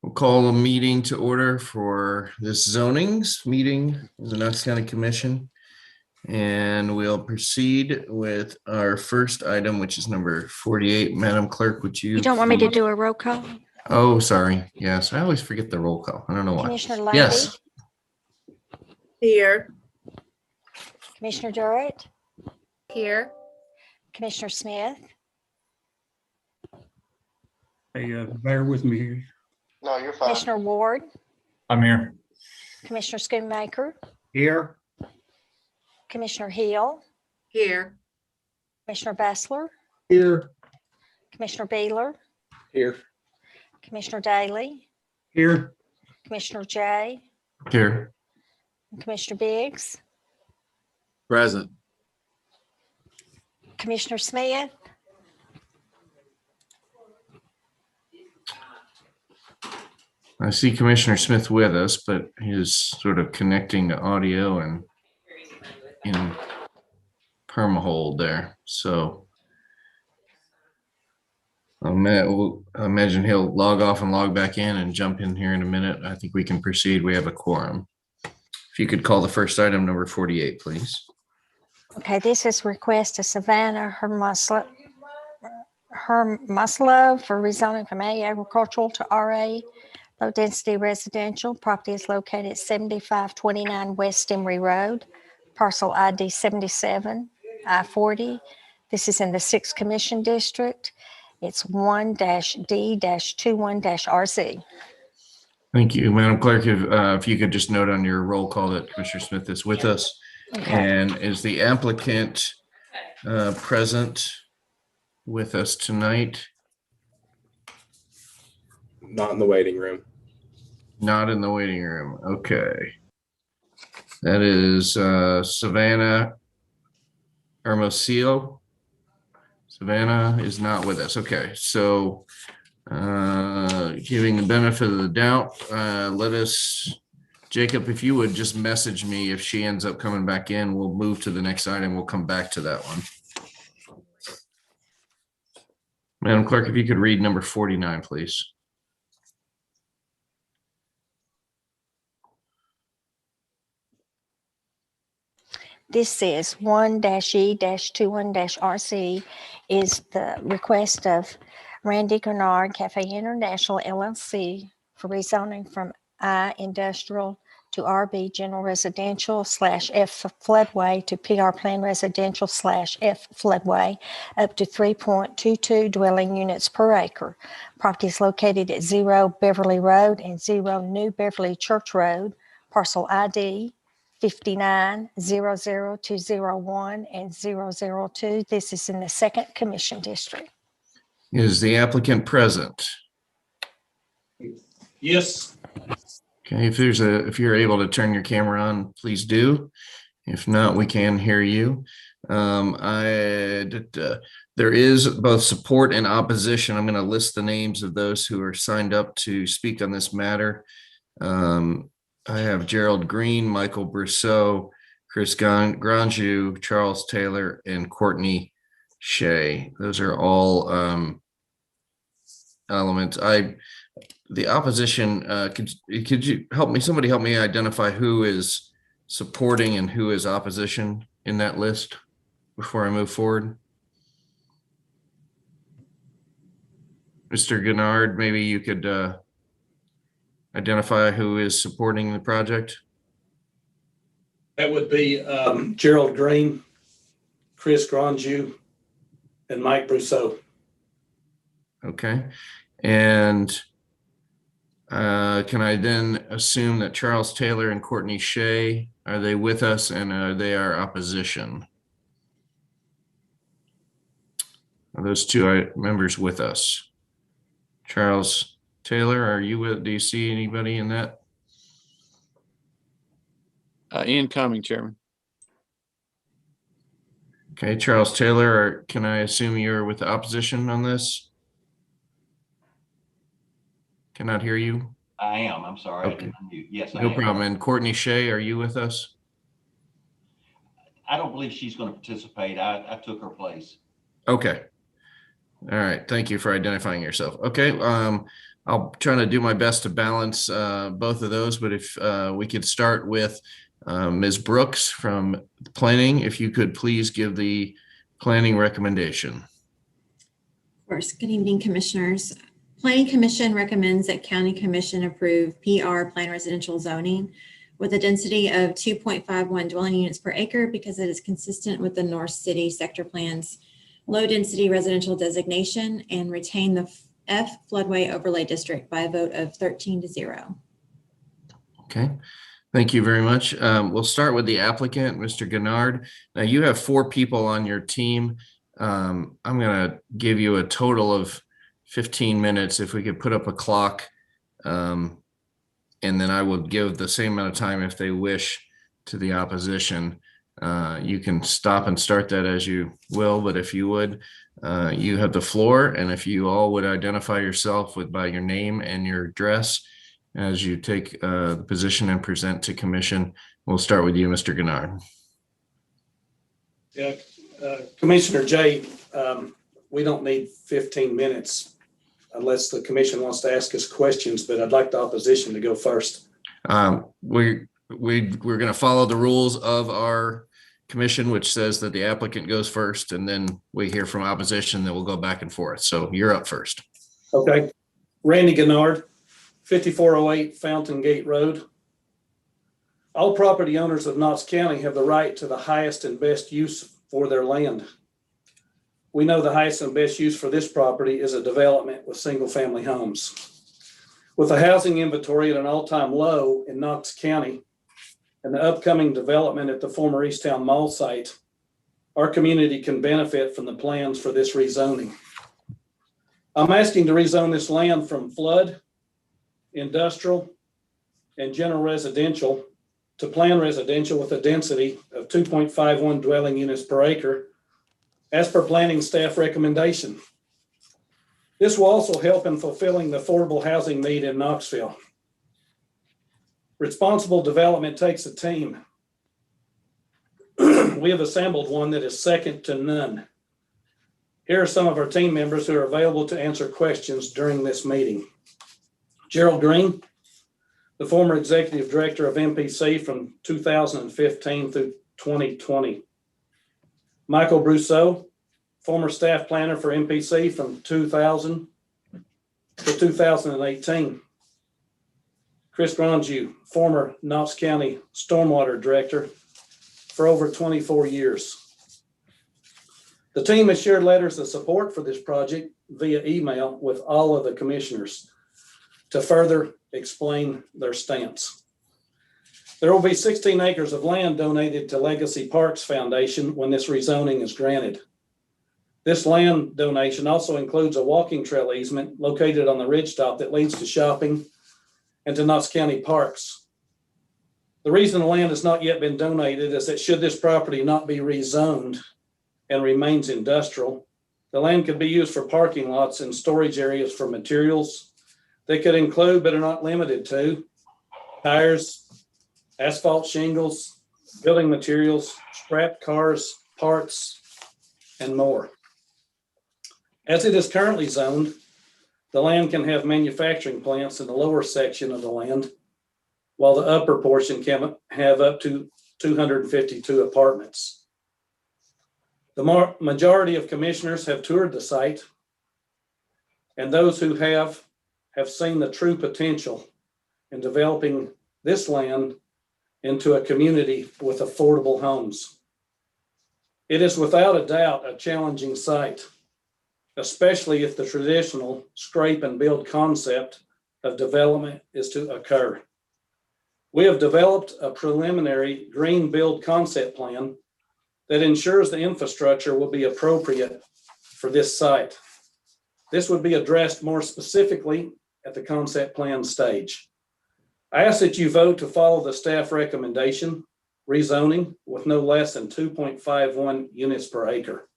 We'll call a meeting to order for this zonings meeting of the Knox County Commission. And we'll proceed with our first item, which is number 48. Madam Clerk, would you? You don't want me to do a roll call? Oh, sorry. Yes, I always forget the roll call. I don't know why. Commissioner Lady? Yes. Here. Commissioner Durrett? Here. Commissioner Smith? Hey, bear with me here. No, you're fine. Commissioner Ward? I'm here. Commissioner Schoonmaker? Here. Commissioner Hill? Here. Commissioner Bessler? Here. Commissioner Beeler? Here. Commissioner Daly? Here. Commissioner Jay? Here. And Commissioner Biggs? Present. Commissioner Smith? I see Commissioner Smith with us, but he's sort of connecting to audio and in permahold there. So I imagine he'll log off and log back in and jump in here in a minute. I think we can proceed. We have a quorum. If you could call the first item, number 48, please. Okay, this is request to Savannah Hermuslo for rezoning from A agricultural to RA low density residential. Property is located at 7529 West Emery Road, parcel ID 77 I-40. This is in the 6th Commission District. It's 1-D-21-RZ. Thank you, Madam Clerk. If you could just note on your roll call that Commissioner Smith is with us. Okay. And is the applicant present with us tonight? Not in the waiting room. Not in the waiting room. Okay. That is Savannah Hermosillo. Savannah is not with us. Okay, so giving the benefit of the doubt, Jacob, if you would just message me if she ends up coming back in, we'll move to the next item. We'll come back to that one. Madam Clerk, if you could read number 49, please. This is 1-E-21-RC is the request of Randy Gurnard Cafe International LLC for rezoning from I industrial to RB general residential / F floodway to PR plan residential / F floodway up to 3.22 dwelling units per acre. Property is located at 0 Beverly Road and 0 New Beverly Church Road, parcel ID 59-00201 and 002. This is in the 2nd Commission District. Is the applicant present? Yes. Okay, if you're able to turn your camera on, please do. If not, we can hear you. There is both support and opposition. I'm going to list the names of those who are signed up to speak on this matter. I have Gerald Green, Michael Brousseau, Chris Granju, Charles Taylor, and Courtney Shea. Those are all elements. The opposition, could you help me? Somebody help me identify who is supporting and who is opposition in that list before I move forward. Mr. Gennard, maybe you could identify who is supporting the project. That would be Gerald Green, Chris Granju, and Mike Brousseau. Okay. And can I then assume that Charles Taylor and Courtney Shea, are they with us and are they our opposition? Are those two members with us? Charles Taylor, are you with, do you see anybody in that? Incoming, Chairman. Okay, Charles Taylor, can I assume you're with the opposition on this? Cannot hear you. I am. I'm sorry. Okay. I didn't unmute. Yes, No problem. And Courtney Shea, are you with us? I don't believe she's going to participate. I took her place. Okay. All right, thank you for identifying yourself. Okay, I'll try to do my best to balance both of those, but if we could start with Ms. Brooks from planning, if you could please give the planning recommendation. Of course. Good evening, Commissioners. Planning Commission recommends that County Commission approve PR Plan Residential Zoning with a density of 2.51 dwelling units per acre because it is consistent with the North City Sector Plan's low-density residential designation and retain the F floodway overlay district by a vote of 13-0. Okay, thank you very much. We'll start with the applicant, Mr. Gennard. Now you have 4 people on your team. I'm gonna give you a total of 15 minutes. If we could put up a clock, and then I will give the same amount of time if they wish to the opposition. You can stop and start that as you will, but if you would, you have the floor. And if you all would identify yourself by your name and your address as you take the position and present to commission. We'll start with you, Mr. Gennard. Yeah, Commissioner Jay, we don't need 15 minutes unless the commission wants to ask us questions, but I'd like the opposition to go first. We're going to follow the rules of our commission, which says that the applicant goes first, and then we hear from opposition, then we'll go back and forth. So you're up first. Okay. Randy Gennard, 5408 Fountain Gate Road. All property owners of Knox County have the right to the highest and best use for their land. We know the highest and best use for this property is a development with single-family homes. With a housing inventory at an all-time low in Knox County and the upcoming development at the former Easttown Mall site, our community can benefit from the plans for this rezoning. I'm asking to rezone this land from flood, industrial, and general residential to plan residential with a density of 2.51 dwelling units per acre as per planning staff recommendation. This will also help in fulfilling the affordable housing need in Knoxville. Responsible development takes a team. We have assembled one that is second to none. Here are some of our team members who are available to answer questions during this meeting. Gerald Green, the former executive director of MPC from 2015 through 2020. Michael Brousseau, former staff planner for MPC from 2000 to 2018. Chris Gronju, former Knox County Stormwater Director for over 24 years. The team has shared letters of support for this project via email with all of the commissioners to further explain their stance. There will be 16 acres of land donated to Legacy Parks Foundation when this rezoning is granted. This land donation also includes a walking trail easement located on the ridgetop that leads to shopping and to Knox County parks. The reason the land has not yet been donated is that should this property not be rezoned and remains industrial, the land could be used for parking lots and storage areas for materials. They could include, but are not limited to, tires, asphalt shingles, building materials, scrap cars, parts, and more. As it is currently zoned, the land can have manufacturing plants in the lower section of the land, while the upper portion can have up to 252 apartments. The majority of commissioners have toured the site, and those who have seen the true potential in developing this land into a community with affordable homes. It is without a doubt a challenging site, especially if the traditional scrape and build concept of development is to occur. We have developed a preliminary green build concept plan that ensures the infrastructure will be appropriate for this site. This would be addressed more specifically at the concept plan stage. I ask that you vote to follow the staff recommendation, rezoning with no less than 2.51 units per acre.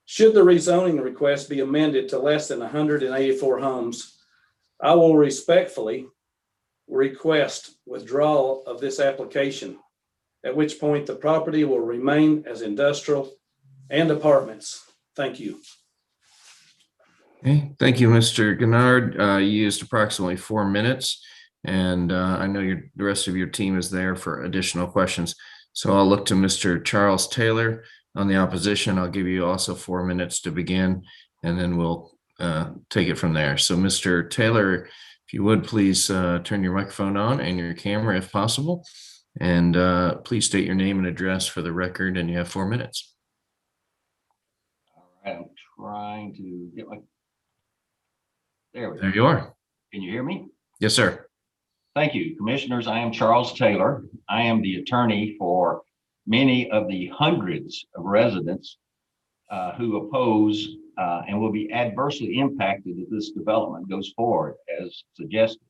Should the rezoning request be amended to less than 184 homes, I will respectfully request withdrawal of this application, at which point the property will remain as industrial and apartments. Thank you. Okay, thank you, Mr. Gennard. You used approximately 4 minutes, and I know the rest of your team is there for additional questions. So I'll look to Mr. Charles Taylor on the opposition. I'll give you also 4 minutes to begin, and then we'll take it from there. So Mr. Taylor, if you would, please turn your microphone on and your camera if possible, and please state your name and address for the record, and you have 4 minutes. All right, I'm trying to get my. There we go. There you are. Can you hear me? Yes, sir. Thank you, Commissioners. I am Charles Taylor. I am the attorney for many of the hundreds of residents who oppose and will be adversely impacted if this development goes forward as suggested.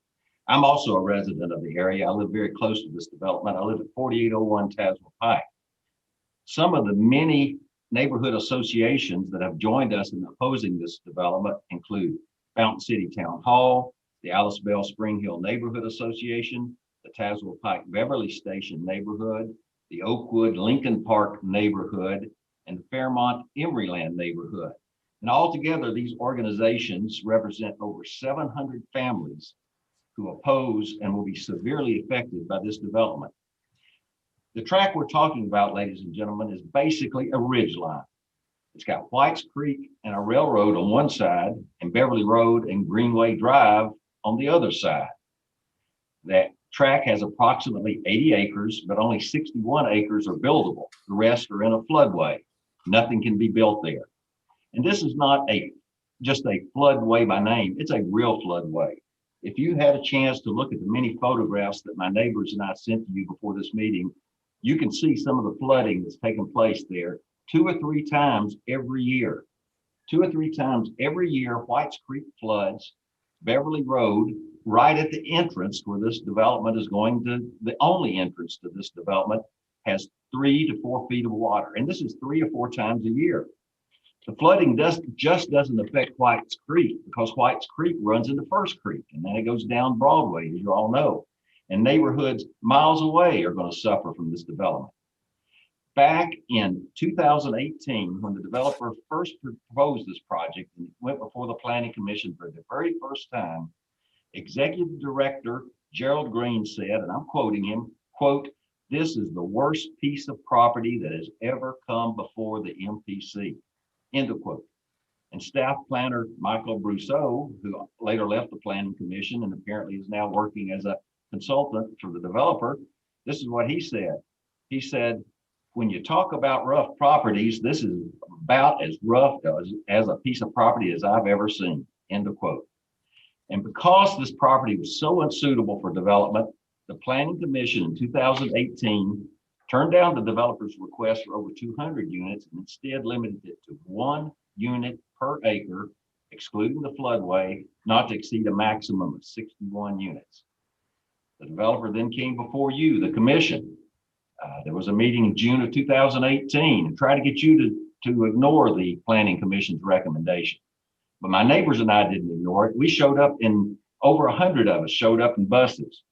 I'm also a resident of the area. I live very close to this development. I live at 4801 Tazewell Pike. Some of the many neighborhood associations that have joined us in opposing this development include Fountain City Town Hall, the Alice Bell Spring Hill Neighborhood Association, the Tazewell Pike Beverly Station Neighborhood, the Oakwood Lincoln Park Neighborhood, and the Fairmont Emeryland Neighborhood. And altogether, these organizations represent over 700 families who oppose and will be severely affected by this development. The track we're talking about, ladies and gentlemen, is basically a ridge line. It's got Whites Creek and a railroad on one side and Beverly Road and Greenway Drive on the other side. That track has approximately 80 acres, but only 61 acres are buildable. The rest are in a floodway. Nothing can be built there. And this is not just a floodway by name, it's a real floodway. If you had a chance to look at the many photographs that my neighbors and I sent to you before this meeting, you can see some of the flooding that's taken place there 2 or 3 times every year. 2 or 3 times every year, Whites Creek floods. Beverly Road, right at the entrance where this development is going to, the only entrance to this development, has 3 to 4 feet of water. And this is 3 or 4 times a year. The flooding just doesn't affect Whites Creek because Whites Creek runs into First Creek and then it goes down Broadway, as you all know. And neighborhoods miles away are going to suffer from this development. Back in 2018, when the developer first proposed this project and went before the Planning Commission for the very first time, Executive Director Gerald Green said, and I'm quoting him, quote, "This is the worst piece of property that has ever come before the MPC," end of quote. And staff planner Michael Brousseau, who later left the Planning Commission and apparently is now working as a consultant for the developer, this is what he said. He said, "When you talk about rough properties, this is about as rough as a piece of property as I've ever seen," end of quote. And because this property was so unsuitable for development, the Planning Commission in 2018 turned down the developer's request for over 200 units and instead limited it to 1 unit per acre, excluding the floodway, not to exceed a maximum of 61 units. The developer then came before you, the commission. There was a meeting in June of 2018 and tried to get you to ignore the Planning Commission's recommendation. But my neighbors and I didn't ignore it. We showed up in, over 100 of us showed up in buses,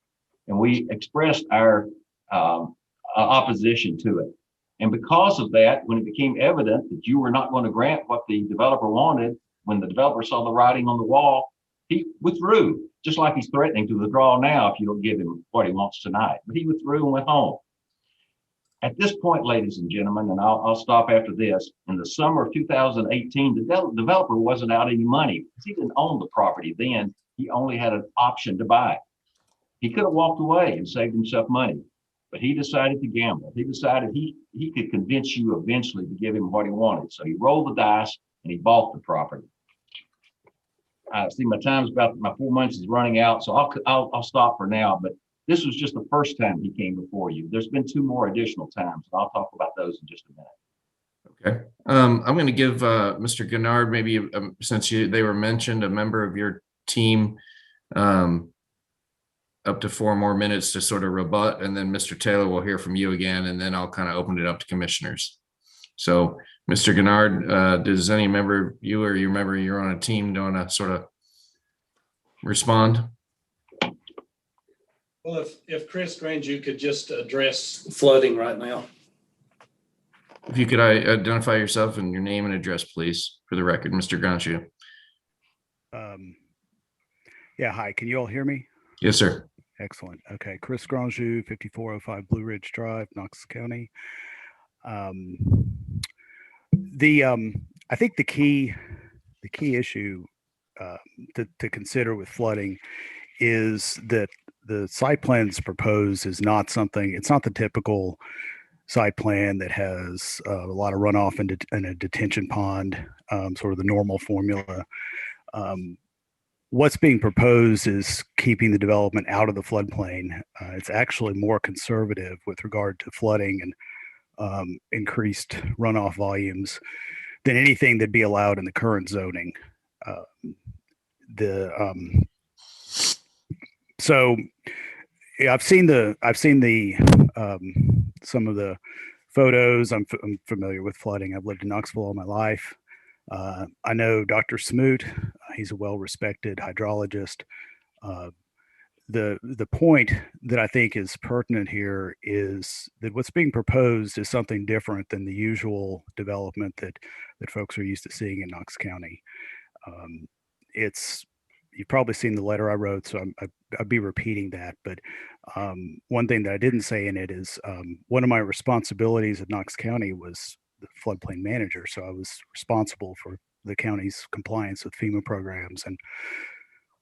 and we expressed our opposition to it. And because of that, when it became evident that you were not going to grant what the developer wanted, when the developer saw the writing on the wall, he withdrew, just like he's threatening to withdraw now if you don't give him what he wants tonight. But he withdrew and went home. At this point, ladies and gentlemen, and I'll stop after this, in the summer of 2018, the developer wasn't out any money because he didn't own the property then. He only had an option to buy it. He could have walked away and saved himself money, but he decided to gamble. He decided he could convince you eventually to give him what he wanted. So he rolled the dice and he bought the property. I see my time's about, my 4 months is running out, so I'll stop for now, but this was just the first time he came before you. There's been 2 more additional times, and I'll talk about those in just a minute. Okay. I'm going to give Mr. Gennard, maybe since they were mentioned, a member of your team, up to 4 more minutes to sort of rebut, and then Mr. Taylor will hear from you again, and then I'll kind of open it up to commissioners. So, Mr. Gennard, does any member, you or your member you're on a team, want to sort of respond? Well, if Chris Granger could just address flooding right now. If you could identify yourself and your name and address, please, for the record, Mr. Granger. Yeah, hi, can you all hear me? Yes, sir. Excellent. Okay, Chris Granjou, 5405 Blue Ridge Drive, Knox County. Um, I think the key issue to consider with flooding is that the site plans proposed is not something. It's not the typical site plan that has a lot of runoff in a detention pond, sort of the normal formula. What's being proposed is keeping the development out of the floodplain. It's actually more conservative with regard to flooding and increased runoff volumes than anything that'd be allowed in the current zoning. Uh, the so yeah, I've seen the some of the photos. I'm familiar with flooding. I've lived in Knoxville all my life. I know Dr. Smoot. He's a well-respected hydrologist. Uh, the point that I think is pertinent here is that what's being proposed is something different than the usual development that folks are used to seeing in Knox County. It's You've probably seen the letter I wrote, so I'd be repeating that. But one thing that I didn't say in it is one of my responsibilities at Knox County was the floodplain manager. So I was responsible for the county's compliance with FEMA programs and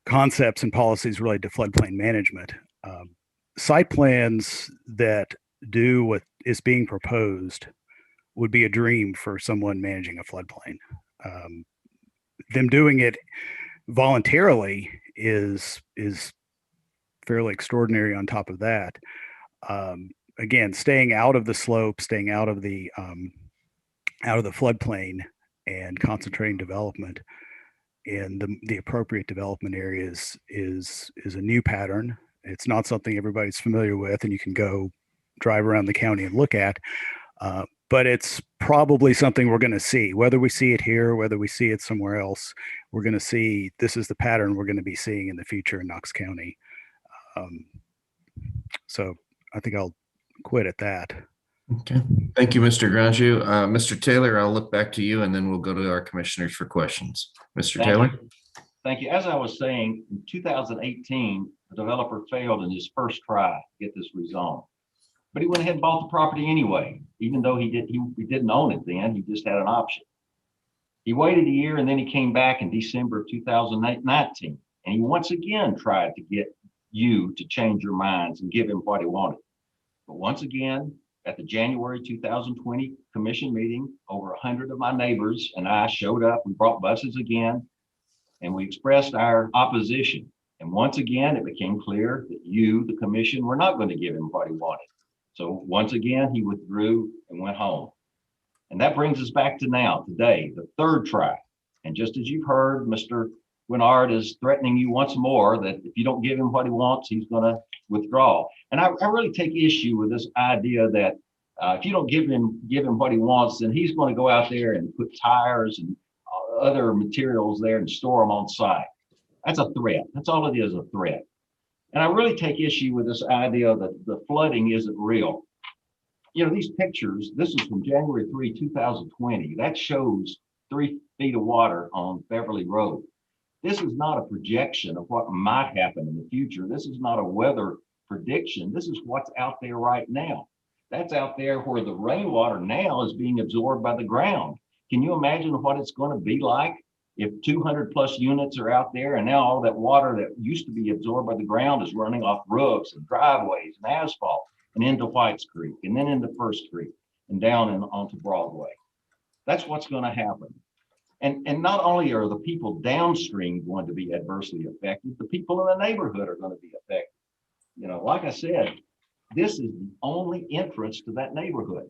concepts and policies related to floodplain management. Site plans that do what is being proposed would be a dream for someone managing a floodplain. Them doing it voluntarily is fairly extraordinary on top of that. Again, staying out of the slope, staying out of the floodplain and concentrating development in the appropriate development areas is a new pattern. It's not something everybody's familiar with, and you can go drive around the county and look at. But it's probably something we're going to see, whether we see it here, whether we see it somewhere else. We're going to see this is the pattern we're going to be seeing in the future in Knox County. So I think I'll quit at that. Okay. Thank you, Mr. Granju. Mr. Taylor, I'll look back to you and then we'll go to our commissioners for questions. Mr. Taylor? Thank you. As I was saying, in 2018, the developer failed in his first try to get this rezoned. But he went ahead and bought the property anyway, even though he didn't own it then, he just had an option. He waited a year and then he came back in December of 2019. And he once again tried to get you to change your minds and give him what he wanted. But once again, at the January 2020 commission meeting, over 100 of my neighbors and I showed up. We brought buses again and we expressed our opposition. And once again, it became clear that you, the commission, were not going to give him what he wanted. So once again, he withdrew and went home. And that brings us back to now, today, the third try. And just as you've heard, Mr. Winard is threatening you once more that if you don't give him what he wants, he's going to withdraw. And I really take issue with this idea that if you don't give him what he wants, then he's going to go out there and put tires and other materials there and store them on site. That's a threat. That's all it is, a threat. And I really take issue with this idea that the flooding isn't real. You know, these pictures, this is from January 3, 2020. That shows 3 feet of water on Beverly Road. This is not a projection of what might happen in the future. This is not a weather prediction. This is what's out there right now. That's out there where the rainwater now is being absorbed by the ground. Can you imagine what it's going to be like if 200 plus units are out there and now all that water that used to be absorbed by the ground is running off roofs and driveways and asphalt and into Whites Creek and then into First Creek and down and onto Broadway? That's what's going to happen. And not only are the people downstream going to be adversely affected, the people in the neighborhood are going to be affected. You know, like I said, this is the only entrance to that neighborhood.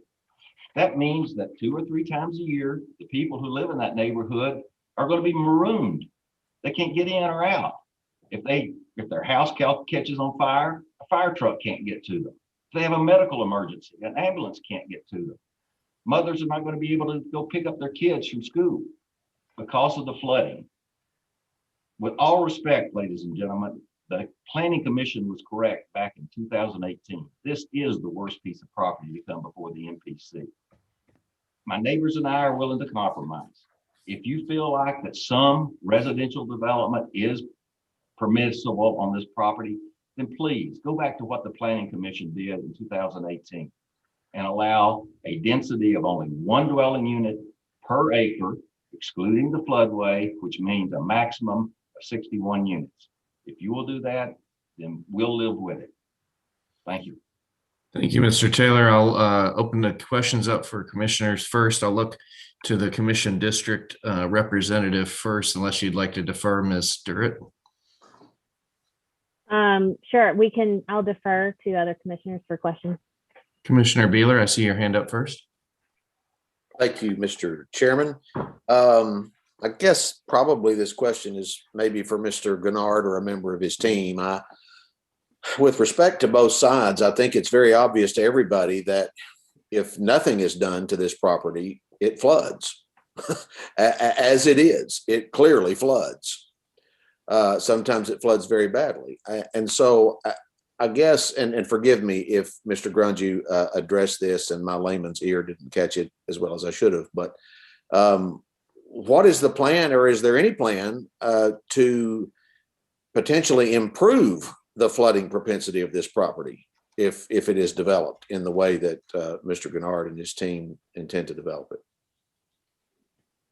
That means that 2 or 3 times a year, the people who live in that neighborhood are going to be marooned. They can't get in or out. If their house catches on fire, a fire truck can't get to them. If they have a medical emergency, an ambulance can't get to them. Mothers are not going to be able to go pick up their kids from school because of the flooding. With all respect, ladies and gentlemen, the Planning Commission was correct back in 2018. This is the worst piece of property to come before the MPC. My neighbors and I are willing to compromise. If you feel like that some residential development is permissible on this property, then please go back to what the Planning Commission did in 2018 and allow a density of only one dwelling unit per acre, excluding the floodway, which means a maximum of 61 units. If you will do that, then we'll live with it. Thank you. Thank you, Mr. Taylor. I'll open the questions up for commissioners first. I'll look to the commission district representative first, unless you'd like to defer, Ms. Sturrett. Sure, I'll defer to other commissioners for questions. Commissioner Beeler, I see your hand up first. Thank you, Mr. Chairman. I guess probably this question is maybe for Mr. Gennard or a member of his team. With respect to both sides, I think it's very obvious to everybody that if nothing is done to this property, it floods. As it is, it clearly floods. Sometimes it floods very badly. And so I guess, and forgive me if Mr. Grunge addressed this and my layman's ear didn't catch it as well as I should have, but what is the plan, or is there any plan to potentially improve the flooding propensity of this property if it is developed in the way that Mr. Gennard and his team intend to develop it?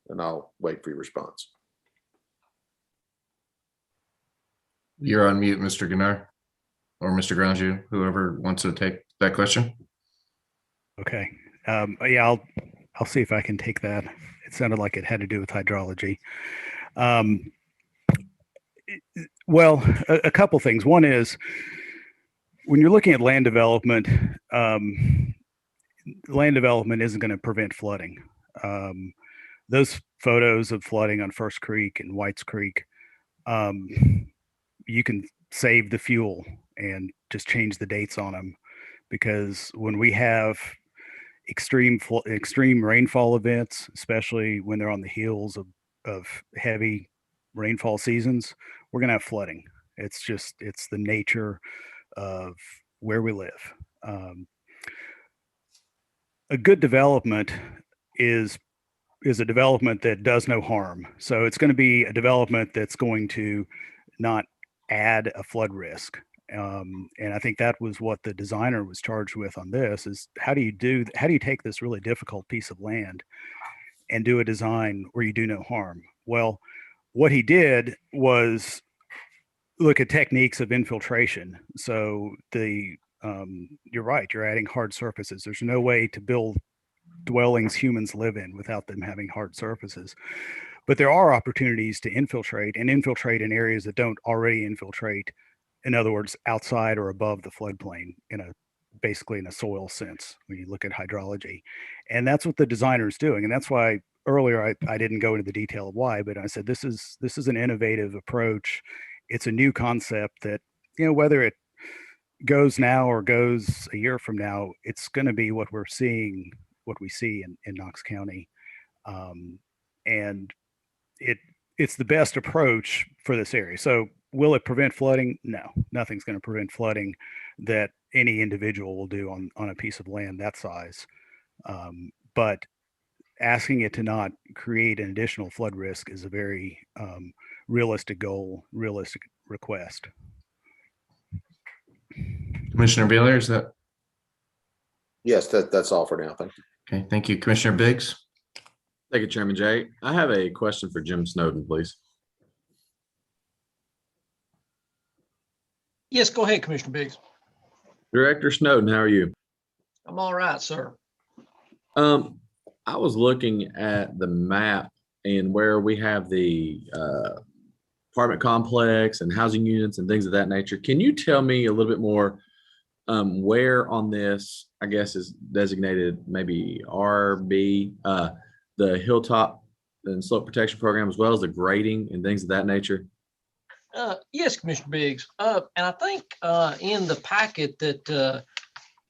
And I'll wait for your response. You're on mute, Mr. Gennard, or Mr. Granju, whoever wants to take that question. Okay. Yeah, I'll see if I can take that. It sounded like it had to do with hydrology. Well, a couple things. One is when you're looking at land development isn't going to prevent flooding. Those photos of flooding on First Creek and Whites Creek, you can save the fuel and just change the dates on them, because when we have extreme rainfall events, especially when they're on the heels of heavy rainfall seasons, we're going to have flooding. It's the nature of where we live. A good development is a development that does no harm. So it's going to be a development that's going to not add a flood risk. And I think that was what the designer was charged with on this, is how do you take this really difficult piece of land and do a design where you do no harm? Well, what he did was look at techniques of infiltration. So you're right, you're adding hard surfaces. There's no way to build dwellings humans live in without them having hard surfaces. But there are opportunities to infiltrate in areas that don't already infiltrate. In other words, outside or above the floodplain basically in a soil sense when you look at hydrology. And that's what the designer is doing. And that's why earlier I didn't go into the detail of why, but I said this is an innovative approach. It's a new concept that, whether it goes now or goes a year from now, it's going to be what we see in Knox County. And it's the best approach for this area. So will it prevent flooding? No, nothing's going to prevent flooding that any individual will do on a piece of land that size. But asking it to not create an additional flood risk is a very realistic goal, realistic request. Commissioner Beeler, is that? Yes, that's all for now. Thank you. Okay, thank you. Commissioner Biggs? Thank you, Chairman Jay. I have a question for Jim Snowden, please. Yes, go ahead, Commissioner Biggs. Director Snowden, how are you? I'm all right, sir. I was looking at the map and where we have the apartment complex and housing units and things of that nature. Can you tell me a little bit more where on this, I guess, is designated maybe RB, the hilltop and slope protection program, as well as the grading and things of that nature? Yes, Commissioner Biggs. And I think in the packet that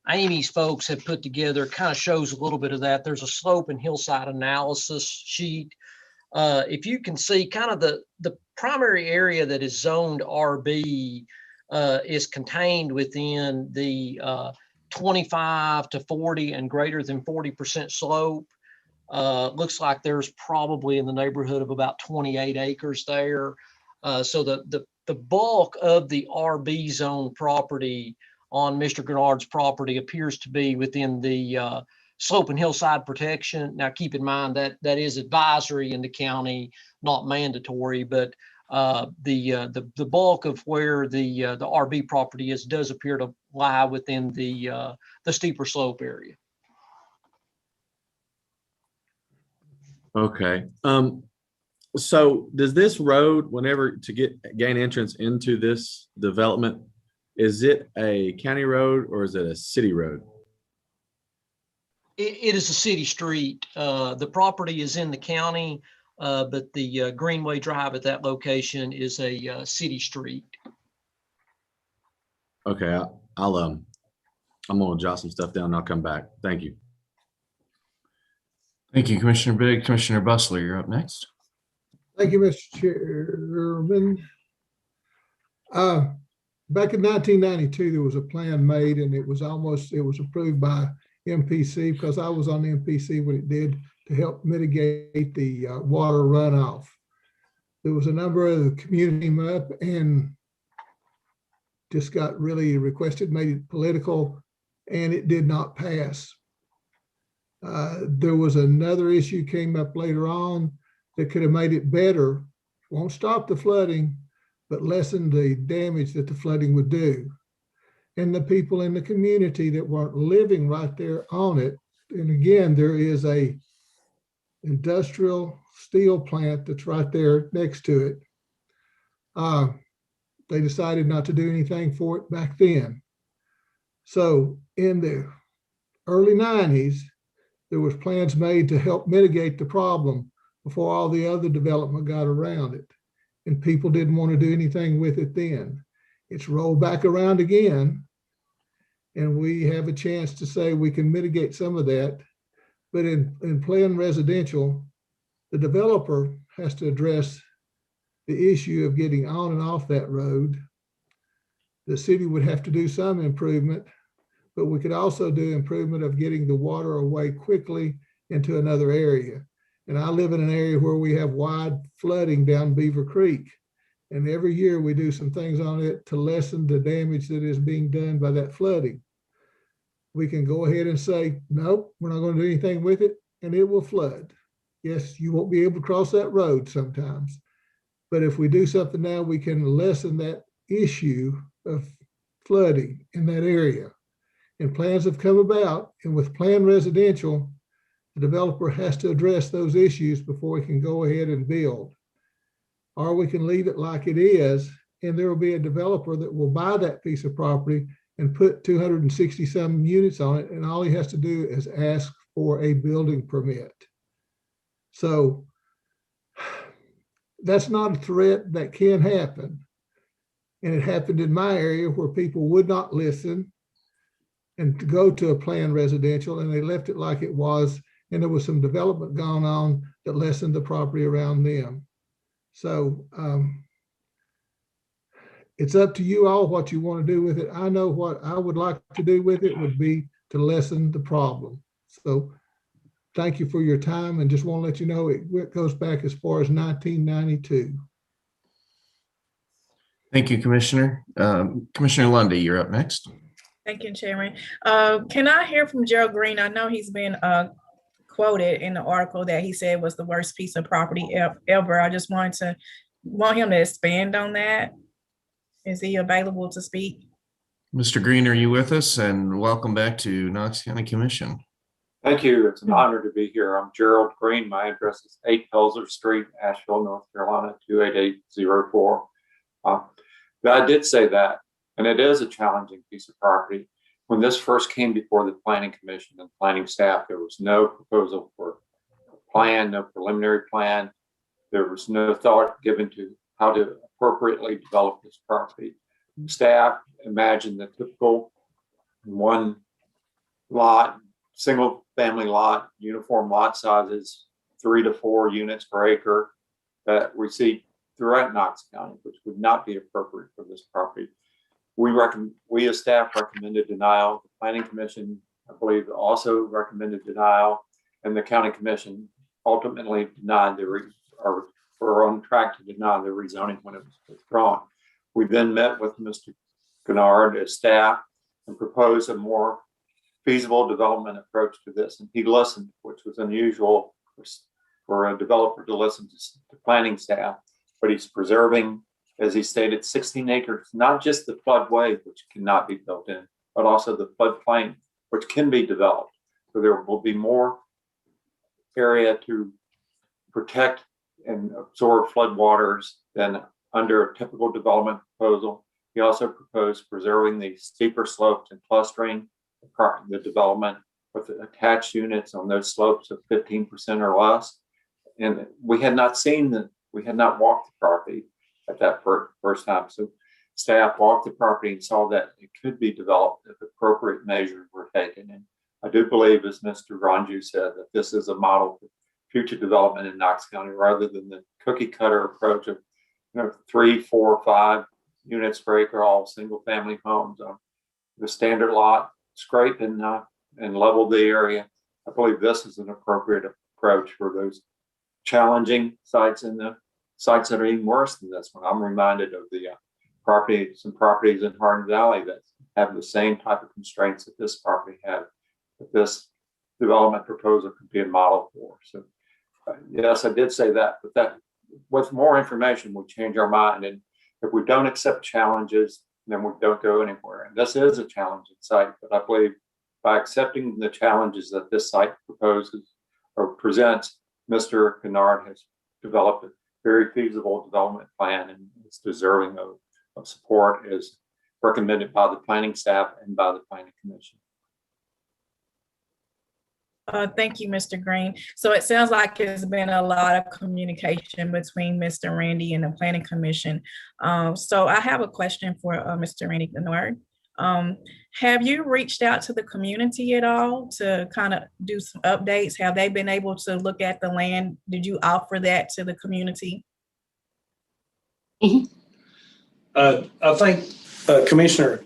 Amy's folks have put together kind of shows a little bit of that. There's a slope and hillside analysis sheet. If you can see kind of the primary area that is zoned RB is contained within the 25 to 40 and greater than 40% slope. Looks like there's probably in the neighborhood of about 28 acres there. So the bulk of the RB zone property on Mr. Gennard's property appears to be within the slope and hillside protection. Now, keep in mind that that is advisory in the county, not mandatory, but the bulk of where the RB property is does appear to lie within the steeper slope area. Okay. So does this road, whenever to gain entrance into this development, is it a county road or is it a city road? It is a city street. The property is in the county, but the Greenway Drive at that location is a city street. Okay, I'm gonna jot some stuff down and I'll come back. Thank you. Thank you, Commissioner Biggs. Commissioner Bustler, you're up next. Thank you, Mr. Chairman. Back in 1992, there was a plan made and it was approved by MPC because I was on the MPC when it did to help mitigate the water runoff. There was a number of the community up and just got really requested, made it political, and it did not pass. There was another issue came up later on that could have made it better. Won't stop the flooding, but lessen the damage that the flooding would do. And the people in the community that weren't living right there on it. And again, there is a industrial steel plant that's right there next to it. They decided not to do anything for it back then. So in the early 90s, there was plans made to help mitigate the problem before all the other development got around it. And people didn't want to do anything with it then. It's rolled back around again. And we have a chance to say we can mitigate some of that. But in planned residential, the developer has to address the issue of getting on and off that road. The city would have to do some improvement, but we could also do improvement of getting the water away quickly into another area. And I live in an area where we have wide flooding down Beaver Creek. And every year we do some things on it to lessen the damage that is being done by that flooding. We can go ahead and say, nope, we're not going to do anything with it, and it will flood. Yes, you won't be able to cross that road sometimes. But if we do something now, we can lessen that issue of flooding in that area. And plans have come about, and with planned residential, the developer has to address those issues before we can go ahead and build. Or we can leave it like it is, and there will be a developer that will buy that piece of property and put 260 some units on it, and all he has to do is ask for a building permit. So that's not a threat that can happen. And it happened in my area where people would not listen and to go to a planned residential, and they left it like it was, and there was some development going on that lessened the property around them. So it's up to you all what you want to do with it. I know what I would like to do with it would be to lessen the problem. So thank you for your time, and just want to let you know it goes back as far as 1992. Thank you, Commissioner. Commissioner Lundy, you're up next. Thank you, Chairman. Can I hear from Gerald Green? I know he's been quoted in the article that he said was the worst piece of property ever. I just want him to expand on that. Is he available to speak? Mr. Green, are you with us? And welcome back to Knox County Commission. Thank you. It's an honor to be here. I'm Gerald Green. My address is 8 Pelzer Street, Asheville, North Carolina, 28804. But I did say that, and it is a challenging piece of property. When this first came before the Planning Commission and planning staff, there was no proposal for a plan, no preliminary plan. There was no thought given to how to appropriately develop this property. Staff imagined the typical one lot, single family lot, uniform lot sizes, 3 to 4 units per acre that we see throughout Knox County, which would not be appropriate for this property. We as staff recommended denial. The Planning Commission, I believe, also recommended denial. and the county commission ultimately denied or were on track to deny the rezoning when it was withdrawn. We then met with Mr. Kennard as staff and proposed a more feasible development approach to this. And he listened, which was unusual for a developer to listen to planning staff, but he's preserving, as he stated, 16 acres, not just the floodway, which cannot be built in, but also the floodplain, which can be developed. So there will be more area to protect and absorb floodwaters than under a typical development proposal. He also proposed preserving the steeper slopes and clustering the development with attached units on those slopes of 15% or less. And we had not walked the property at that first time. So staff walked the property and saw that it could be developed if appropriate measures were taken. And I do believe, as Mr. Ranju said, that this is a model for future development in Knox County rather than the cookie cutter approach of 3, 4, 5 units per acre, all single family homes on the standard lot, scrape and level the area. I believe this is an appropriate approach for those challenging sites and the sites that are even worse than this one. I'm reminded of the some properties in Hardin Valley that have the same type of constraints that this property had, that this development proposal could be a model for. So yes, I did say that, but that with more information, we'll change our mind. And if we don't accept challenges, then we don't go anywhere. And this is a challenging site, but I believe by accepting the challenges that this site proposes or presents, Mr. Kennard has developed a very feasible development plan and it's deserving of support as recommended by the planning staff and by the planning commission. Thank you, Mr. Green. So it sounds like there's been a lot of communication between Mr. Randy and the Planning Commission. So I have a question for Mr. Randy Kennard. Have you reached out to the community at all to kind of do some updates? Have they been able to look at the land? Did you offer that to the community? I think Commissioner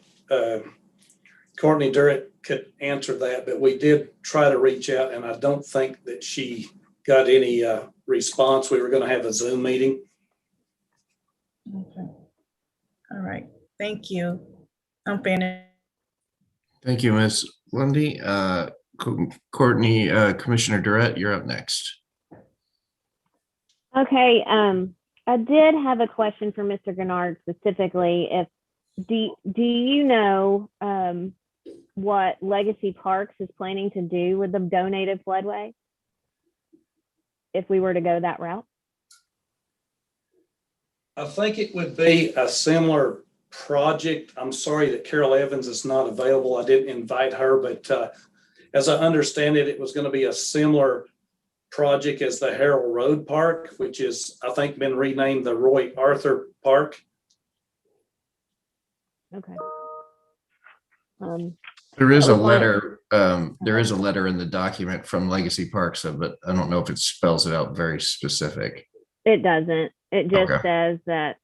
Courtney Durrett could answer that, but we did try to reach out and I don't think that she got any response. We were going to have a Zoom meeting. Okay. All right. Thank you. I'm finished. Thank you, Ms. Lundy. Courtney, Commissioner Durrett, you're up next. Okay, I did have a question for Mr. Kennard specifically. Do you know what Legacy Parks is planning to do with the donated floodway if we were to go that route? I think it would be a similar project. I'm sorry that Carol Evans is not available. I didn't invite her, but as I understand it, it was going to be a similar project as the Harrell Road Park, which is, I think, been renamed the Roy Arthur Park. Okay. There is a letter. There is a letter in the document from Legacy Parks, but I don't know if it spells it out very specific. It doesn't. It just Okay. says that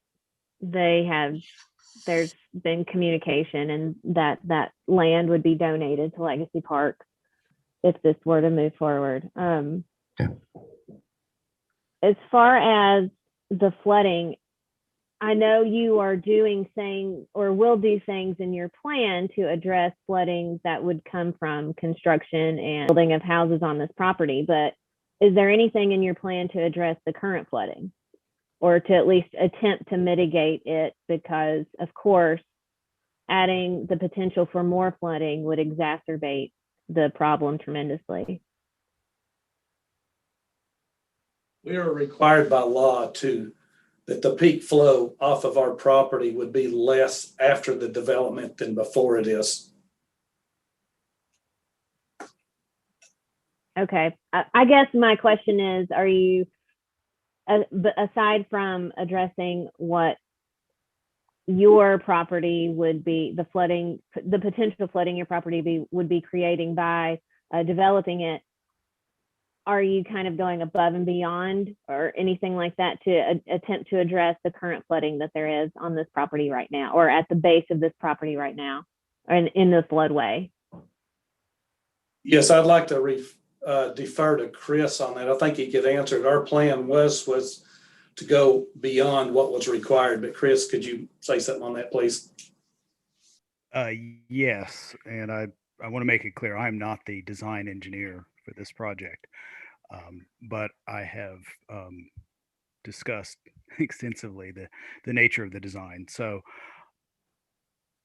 there's been communication and that land would be donated to Legacy Parks if this were to move forward. As far as the flooding, I know you are doing things or will do things in your plan to address flooding that would come from construction and building of houses on this property, but is there anything in your plan to address the current flooding or to at least attempt to mitigate it? Because of course, adding the potential for more flooding would exacerbate the problem tremendously. We are required by law that the peak flow off of our property would be less after the development than before it is. Okay. I guess my question is, are you, aside from addressing what your property would be, the potential flooding your property would be creating by developing it, are you kind of going above and beyond or anything like that to attempt to address the current flooding that there is on this property right now or at the base of this property right now or in the floodway? Yes, I'd like to defer to Chris on that. I think he could answer it. Our plan was to go beyond what was required, but Chris, could you say something on that, please? Yes, and I want to make it clear, I'm not the design engineer for this project, but I have discussed extensively the nature of the design. So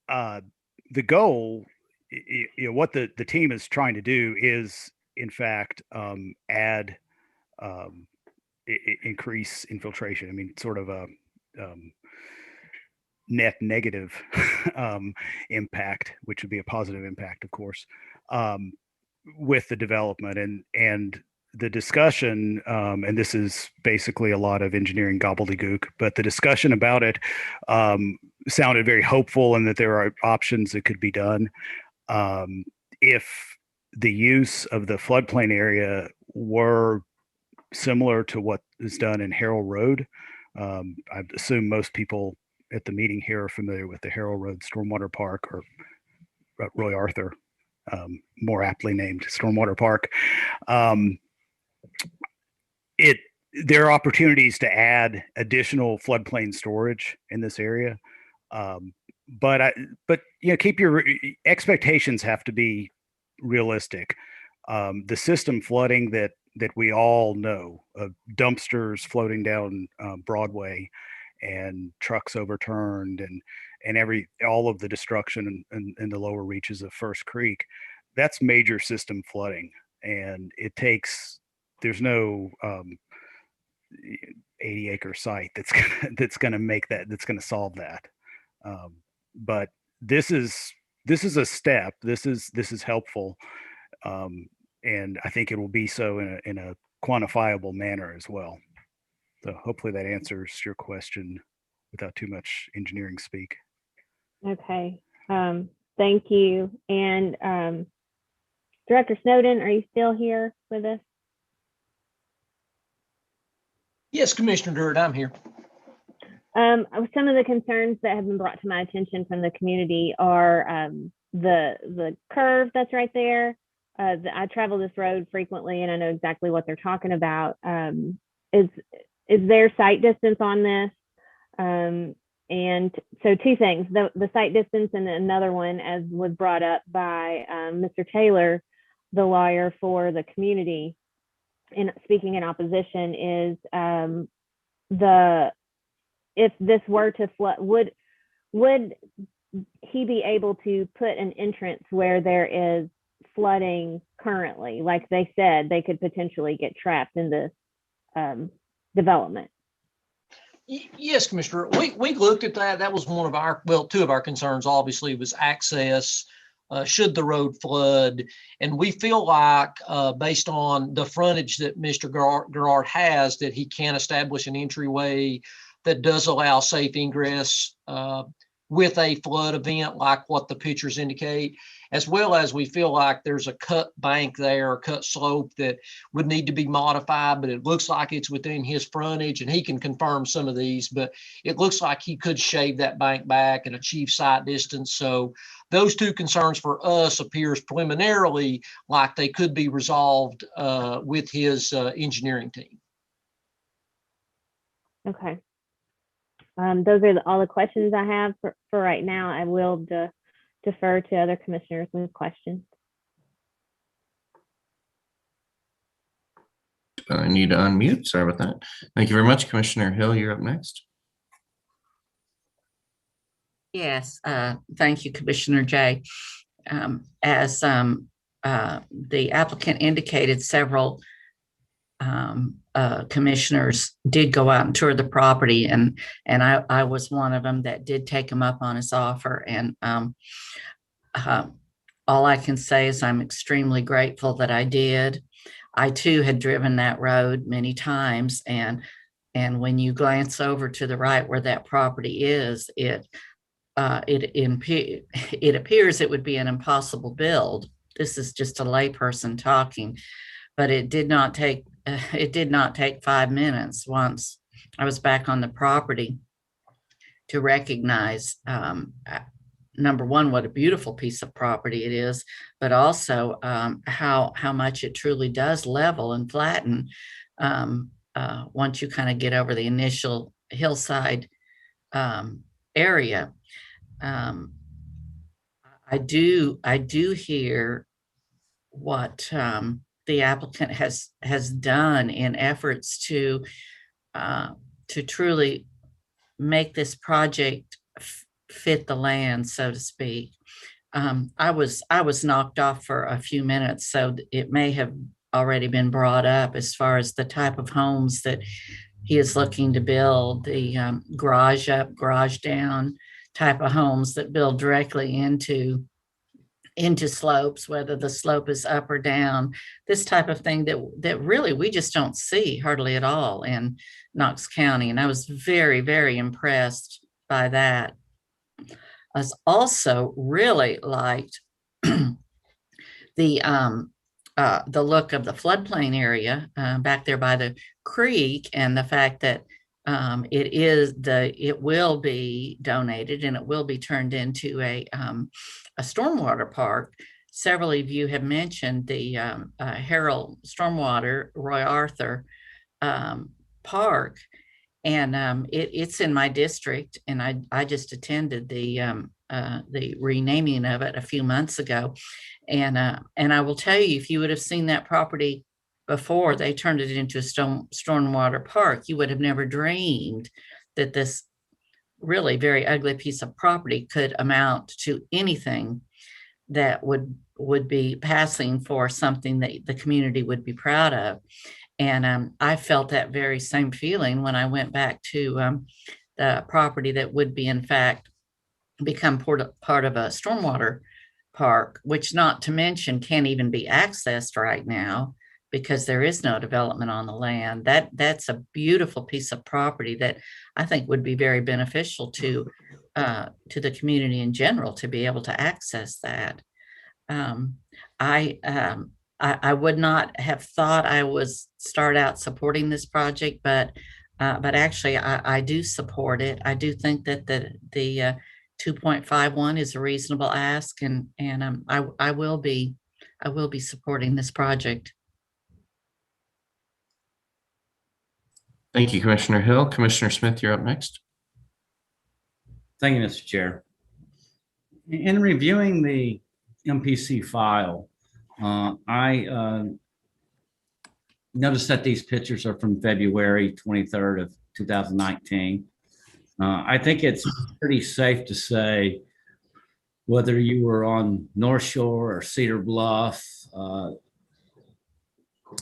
the goal, what the team is trying to do is, in fact, add increase infiltration. I mean, sort of a net negative impact, which would be a positive impact, of course, with the development and the discussion. And this is basically a lot of engineering gobbledygook, but the discussion about it sounded very hopeful, and that there are options that could be done. If the use of the floodplain area were similar to what is done in Harrell Road, I assume most people at the meeting here are familiar with the Harrell Road Stormwater Park, or Roy Arthur, more aptly named Stormwater Park. There are opportunities to add additional floodplain storage in this area, but keep your expectations have to be realistic. The system flooding that we all know, dumpsters floating down Broadway, and trucks overturned, and all of the destruction in the lower reaches of First Creek, that's major system flooding, and there's no 80-acre site that's gonna solve that. But this is a step. This is helpful, and I think it will be so in a quantifiable manner as well. So hopefully that answers your question without too much engineering speak. Okay. Thank you. And Director Snowden, are you still here with us? Yes, Commissioner Durrett, I'm here. Some of the concerns that have been brought to my attention from the community are the curve that's right there. I travel this road frequently, and I know exactly what they're talking about. Is there sight distance on this? And so two things, the sight distance, and another one, as was brought up by Mr. Taylor, the lawyer for the community, in speaking in opposition, is if this were to flood, would he be able to put an entrance where there is flooding currently? Like they said, they could potentially get trapped in this development. Yes, Commissioner, we looked at that. That was one of our, two of our concerns, obviously, was access, should the road flood. And we feel like, based on the frontage that Mr. Gerard has, that he can establish an entryway that does allow safe ingress with a flood event like what the pictures indicate, as well as we feel like there's a cut bank there, a cut slope that would need to be modified, but it looks like it's within his frontage, and he can confirm some of these, but it looks like he could shave that bank back and achieve sight distance. So those two concerns for us appears preliminarily like they could be resolved with his engineering team. Okay. Those are all the questions I have for right now. I will defer to other commissioners with questions. I need to unmute. Sorry about that. Thank you very much, Commissioner Hill. You're up next. Yes, thank you, Commissioner Jay. As the applicant indicated, several commissioners did go out and tour the property, and I was one of them that did take him up on his offer. And all I can say is I'm extremely grateful that I did. I too had driven that road many times, and when you glance over to the right where that property is, it appears it would be an impossible build. This is just a layperson talking, but it did not take 5 minutes once I was back on the property to recognize number one, what a beautiful piece of property it is, but also how much it truly does level and flatten once you kind of get over the initial hillside area. I do hear what the applicant has done in efforts to truly make this project fit the land, so to speak. I was knocked off for a few minutes, so it may have already been brought up as far as the type of homes that he is looking to build, the garage up, garage down type of homes that build directly into slopes, whether the slope is up or down, this type of thing that really we just don't see hardly at all in Knox County. And I was very, very impressed by that. I was also really liked the look of the floodplain area back there by the creek, and the fact that it will be donated and it will be turned into a stormwater park. Several of you have mentioned the Harold Stormwater Roy Arthur Park, and it's in my district, and I just attended the renaming of it a few months ago, and I will tell you, if you would have seen that property before they turned it into a stormwater park, you would have never dreamed that this really very ugly piece of property could amount to anything that would be passing for something that the community would be proud of. And I felt that very same feeling when I went back to the property that would be, in fact, become part of a stormwater park, which, not to mention, can't even be accessed right now because there is no development on the land. That's a beautiful piece of property that I think would be very beneficial to the community in general to be able to access that. I would not have thought I was start out supporting this project, but actually I do support it. I do think that the 2.51 is a reasonable ask, and I will be supporting this project. Thank you, Commissioner Hill. Commissioner Smith, you're up next. Thank you, Mr. Chair. In reviewing the MPC file, I noticed that these pictures are from February 23rd of 2019. I think it's pretty safe to say, whether you were on North Shore or Cedar Bluff,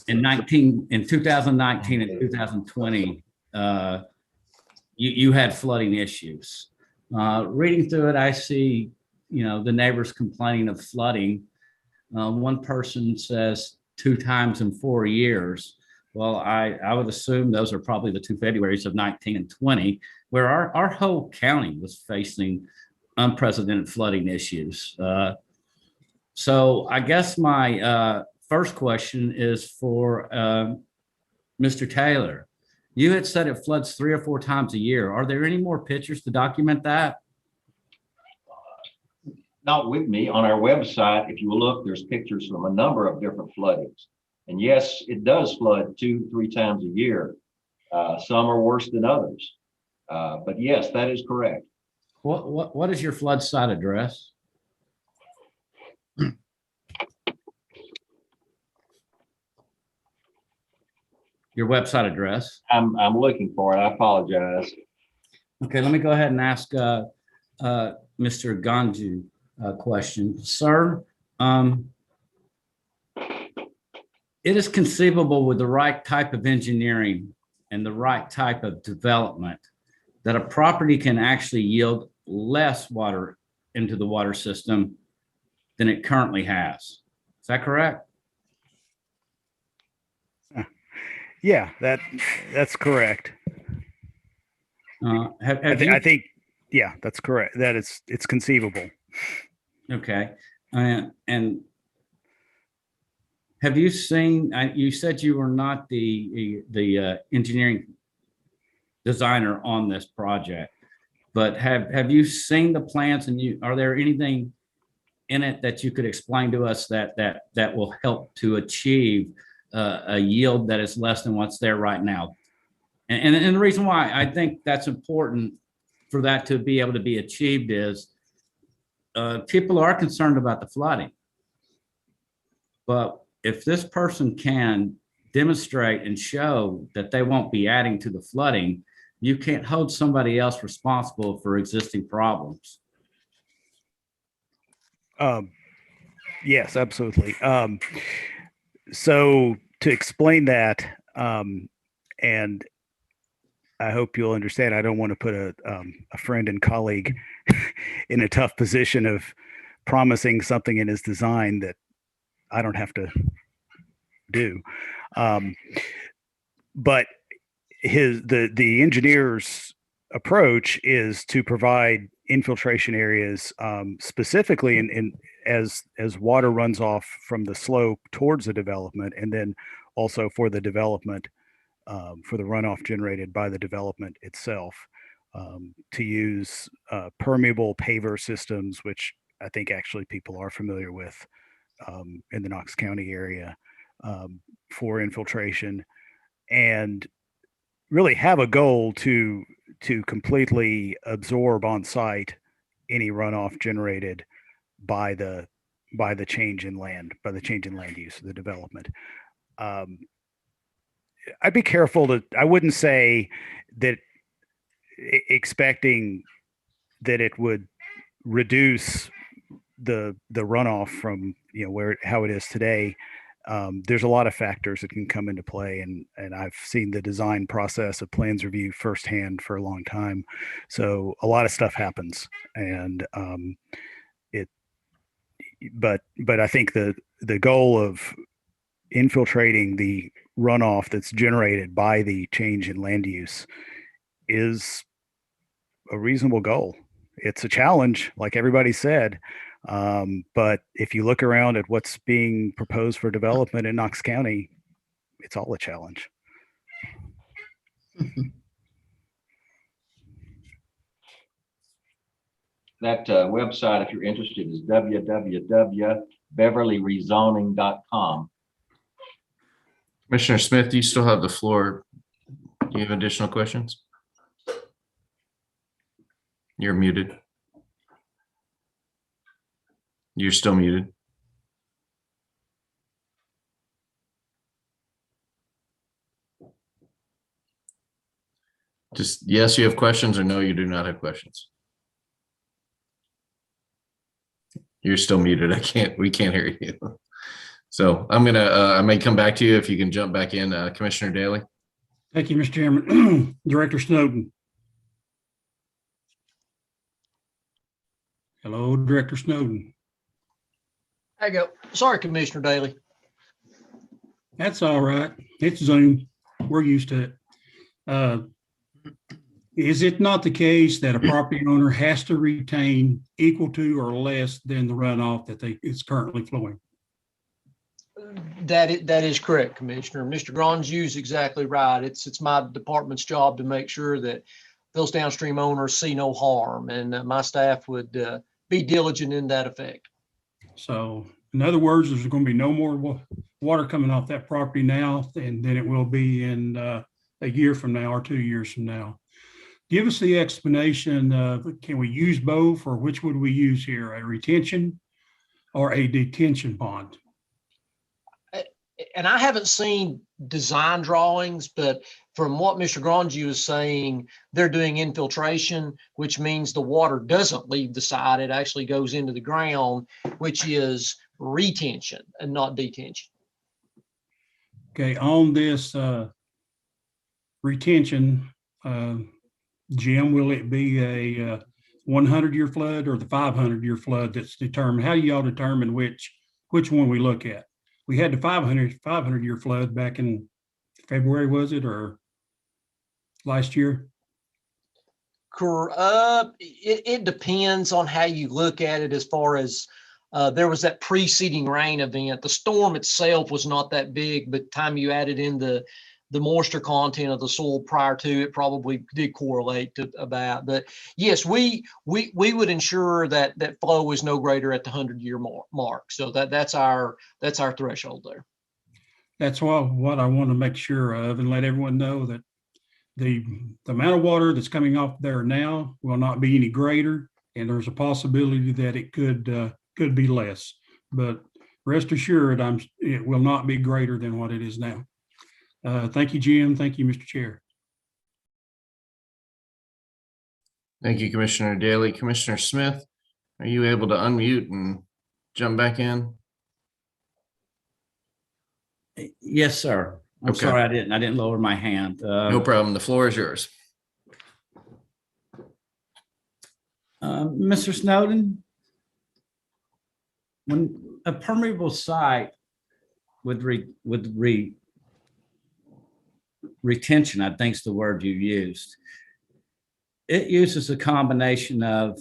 in 2019 and 2020, you had flooding issues. Reading through it, I see, the neighbors complaining of flooding. One person says 2 times in 4 years. Well, I would assume those are probably the 2 Februarys of 19 and 20, where our whole county was facing unprecedented flooding issues. So I guess my first question is for Mr. Taylor. You had said it floods 3 or 4 times a year. Are there any more pictures to document that? Not with me. On our website, if you look, there's pictures from a number of different floodings. And yes, it does flood 2-3 times a year. Some are worse than others. But yes, that is correct. What is your flood site address? Your website address? I'm looking for it. I apologize. Okay, let me go ahead and ask Mr. Ganju a question. Sir, it is conceivable with the right type of engineering and the right type of development that a property can actually yield less water into the water system than it currently has. Is that correct? Yeah, that's correct. I think, yeah, that's correct. It's conceivable. Okay. And have you seen, you said you were not the engineering designer on this project. But have you seen the plans, and are there anything in it that you could explain to us that will help to achieve a yield that is less than what's there right now? And the reason why I think that's important for that to be able to be achieved is people are concerned about the flooding. But if this person can demonstrate and show that they won't be adding to the flooding, you can't hold somebody else responsible for existing problems. Yes, absolutely. So to explain that, and I hope you'll understand, I don't want to put a friend and colleague in a tough position of promising something in his design that I don't have to do. But the engineer's approach is to provide infiltration areas, specifically in as water runs off from the slope towards the development, and then also for the development, for the runoff generated by the development itself, to use permeable paver systems, which I think actually people are familiar with in the Knox County area, for infiltration, and really have a goal to completely absorb on site any runoff generated by the change in land, by the change in land use, the development. I'd be careful I wouldn't say that expecting that it would reduce the runoff from, how it is today. There's a lot of factors that can come into play, and I've seen the design process of plans review firsthand for a long time. So a lot of stuff happens, and but I think the goal of infiltrating the runoff that's generated by the change in land use is a reasonable goal. It's a challenge, like everybody said. But if you look around at what's being proposed for development in Knox County, it's all a challenge. That website, if you're interested, is www.beverlyrezoning.com. Commissioner Smith, do you still have the floor? Do you have additional questions? You're muted. You're still muted. Just yes, you have questions, or no, you do not have questions. You're still muted. We can't hear you. So I'm gonna, I may come back to you if you can jump back in, Commissioner Daly. Thank you, Mr. Chairman. Director Snowden. Hello, Director Snowden. There you go. Sorry, Commissioner Daly. That's all right. It's Zoom. We're used to it. Is it not the case that a property owner has to retain equal to or less than the runoff that is currently flowing? That is correct, Commissioner. Mr. Granju is exactly right. It's my department's job to make sure that those downstream owners see no harm, and my staff would be diligent in that effect. So, in other words, there's going to be no more water coming off that property now than it will be in a year from now or 2 years from now. Give us the explanation of, can we use both, or which would we use here, a retention or a detention pond? And I haven't seen design drawings, but from what Mr. Granju is saying, they're doing infiltration, which means the water doesn't leave the site. It actually goes into the ground, which is retention and not detention. Okay, on this retention, Jim, will it be a 100-year flood or the 500-year flood that's determined? How do y'all determine which one we look at? We had the 500-year flood back in February, was it, or last year? It depends on how you look at it. As far as there was that preceding rain event. The storm itself was not that big, but time you added in the the moisture content of the soil prior to it probably did correlate to about. But yes, we would ensure that flow is no greater at the 100-year mark. So that's our threshold there. That's what I want to make sure of and let everyone know that the amount of water that's coming off there now will not be any greater, and there's a possibility that it could be less. But rest assured, it will not be greater than what it is now. Thank you, Jim. Thank you, Mr. Chair. Thank you, Commissioner Daly. Commissioner Smith, are you able to unmute and jump back in? Yes, sir. I'm Okay. sorry, I didn't lower my hand. No problem. The floor is yours. Mr. Snowden, when a permeable site with retention, I think is the word you used, it uses a combination of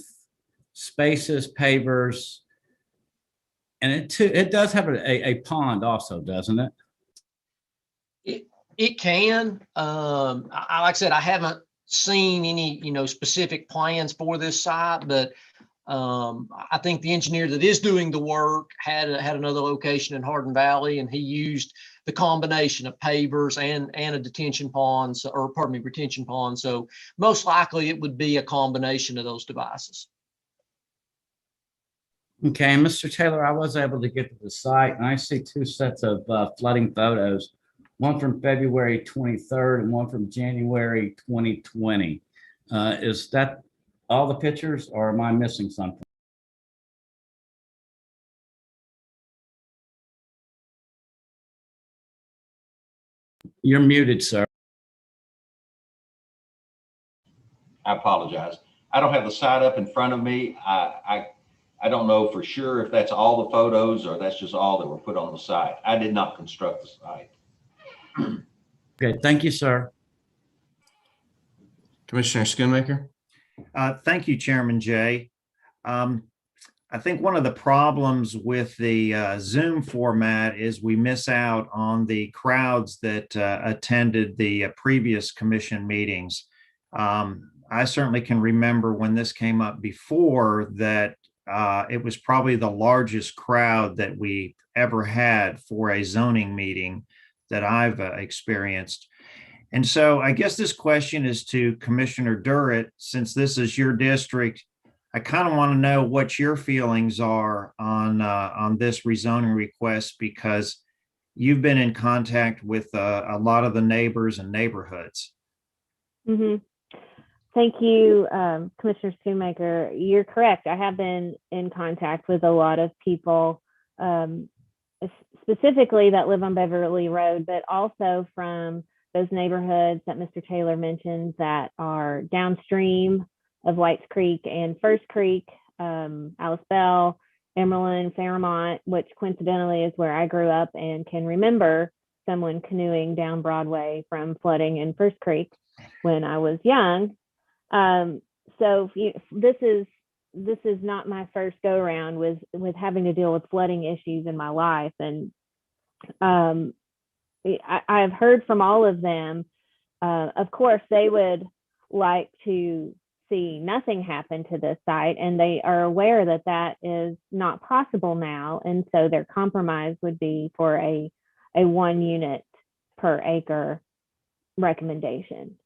spaces, pavers, and it does have a pond also, doesn't it? It can. Like I said, I haven't seen any, specific plans for this site, but I think the engineer that is doing the work had another location in Hardin Valley, and he used the combination of pavers and a detention pond, retention pond. So most likely it would be a combination of those devices. Okay, Mr. Taylor, I was able to get to the site, and I see two sets of flooding photos, one from February 23rd and one from January 2020. Is that all the pictures, or am I missing something? You're muted, sir. I apologize. I don't have the site up in front of me. I don't know for sure if that's all the photos or that's just all that were put on the site. I did not construct the site. Okay, thank you, sir. Commissioner Schoonmaker. Thank you, Chairman Jay. I think one of the problems with the Zoom format is we miss out on the crowds that attended the previous commission meetings. I certainly can remember when this came up before that it was probably the largest crowd that we ever had for a zoning meeting that I've experienced. And so I guess this question is to Commissioner Durrett, since this is your district. I kind of want to know what your feelings are on this rezoning request, because you've been in contact with a lot of the neighbors and neighborhoods. Mm-hmm. Thank you, Commissioner Schoonmaker. You're correct. I have been in contact with a lot of people, specifically that live on Beverly Road, but also from those neighborhoods that Mr. Taylor mentioned that are downstream of Whites Creek and First Creek, Alice Bell, Emerald, Fairmont, which coincidentally is where I grew up and can remember someone canoeing down Broadway from flooding in First Creek when I was young. So this is not my first go around with having to deal with flooding issues in my life. And I've heard from all of them. Of course, they would like to see nothing happen to this site, and they are aware that that is not possible now. And so their compromise would be for a 1 unit per acre recommendation.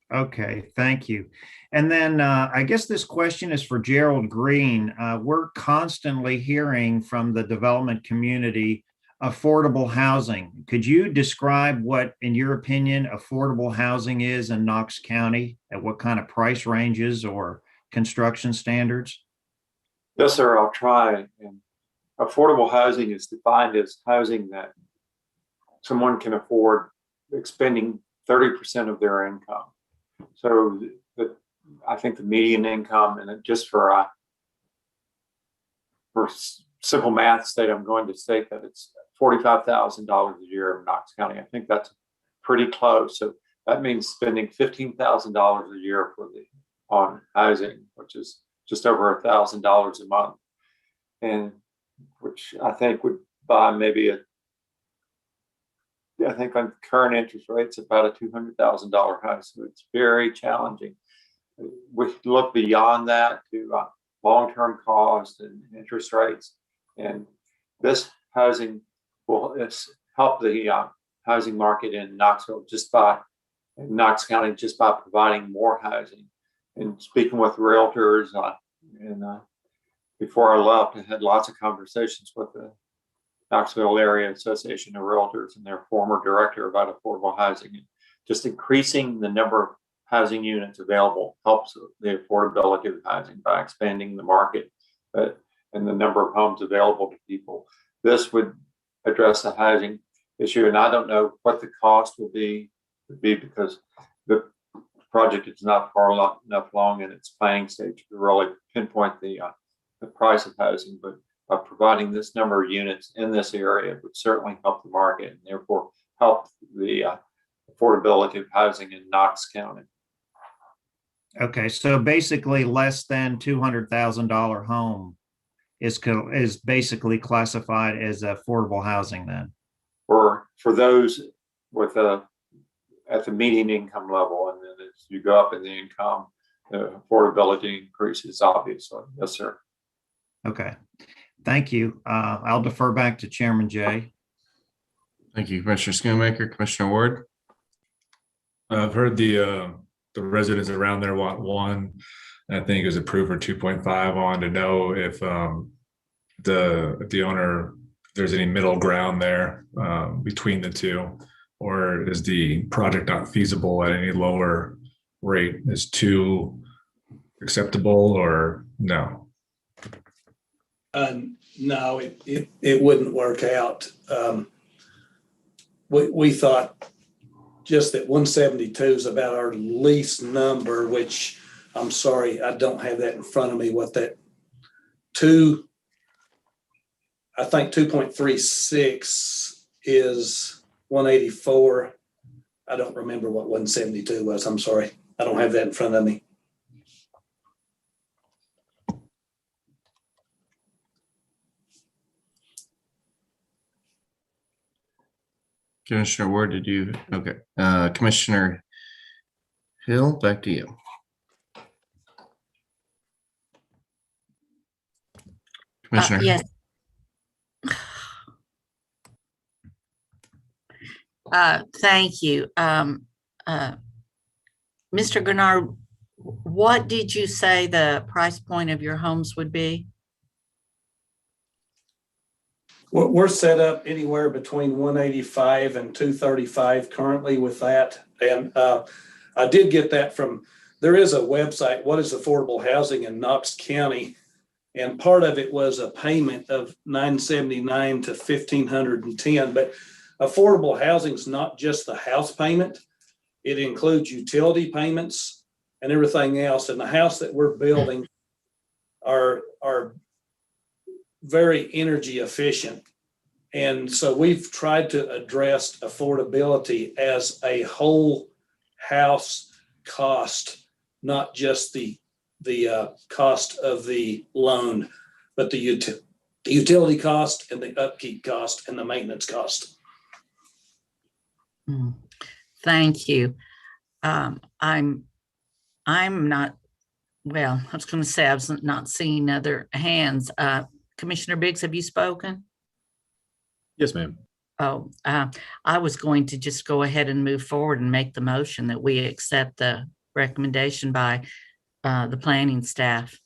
Okay, thank you. And then I guess this question is for Gerald Green. We're constantly hearing from the development community affordable housing. Could you describe what, in your opinion, affordable housing is in Knox County, at what kind of price ranges or construction standards? Yes, sir, I'll try. And affordable housing is defined as housing that someone can afford expending 30% of their income. So I think the median income, and just for simple math state, I'm going to state that it's $45,000 a year in Knox County. I think that's pretty close. So that means spending $15,000 a year on housing, which is just over $1,000 a month, and which I think would buy maybe I think on current interest rates, about a $200,000 house. So it's very challenging. We look beyond that to long-term cost and interest rates. And this housing will help the housing market in Knoxville in Knox County, just by providing more housing. And speaking with realtors, before I left, I had lots of conversations with the Knoxville Area Association of Realtors and their former director about affordable housing. And just increasing the number of housing units available helps the affordability of housing by expanding the market and the number of homes available to people. This would address the housing issue, and I don't know what the cost would be because the project is not far enough along in its planning stage to really pinpoint the price of housing, but by providing this number of units in this area would certainly help the market and therefore help the affordability of housing in Knox County. Okay, so basically less than $200,000 home is basically classified as affordable housing then? For those with at the median income level, and then as you go up in the income, the affordability increases, obviously. Yes, sir. Okay, thank you. I'll defer back to Chairman Jay. Thank you, Commissioner Schoonmaker. Commissioner Ward? I've heard the residents around there want one. I think it was approved for 2.5. On to know if the owner, if there's any middle ground there between the two, or is the project not feasible at any lower rate? Is 2 acceptable or no? No, it wouldn't work out. We thought just that 172 is about our least number, which I'm sorry, I don't have that in front of me, what that I think 2.36 is 184. I don't remember what 172 was. I'm sorry. I don't have that in front of me. Commissioner Ward, did you? Okay. Commissioner Hill, back to you. Commissioner. Yes. Thank you. Mr. Gurnard, what did you say the price point of your homes would be? We're set up anywhere between 185 and 235 currently with that. And I did get that from, there is a website, What is Affordable Housing in Knox County? And part of it was a payment of $979 to $1,510. But affordable housing is not just the house payment. It includes utility payments and everything else. And the house that we're building are very energy efficient. And so we've tried to address affordability as a whole house cost, not just the cost of the loan, but the utility cost and the upkeep cost and the maintenance cost. Thank you. I'm not, well, I was going to say I was not seeing other hands. Commissioner Biggs, have you spoken? Yes, ma'am. Oh, I was going to just go ahead and move forward and make the motion that we accept the recommendation by the planning staff.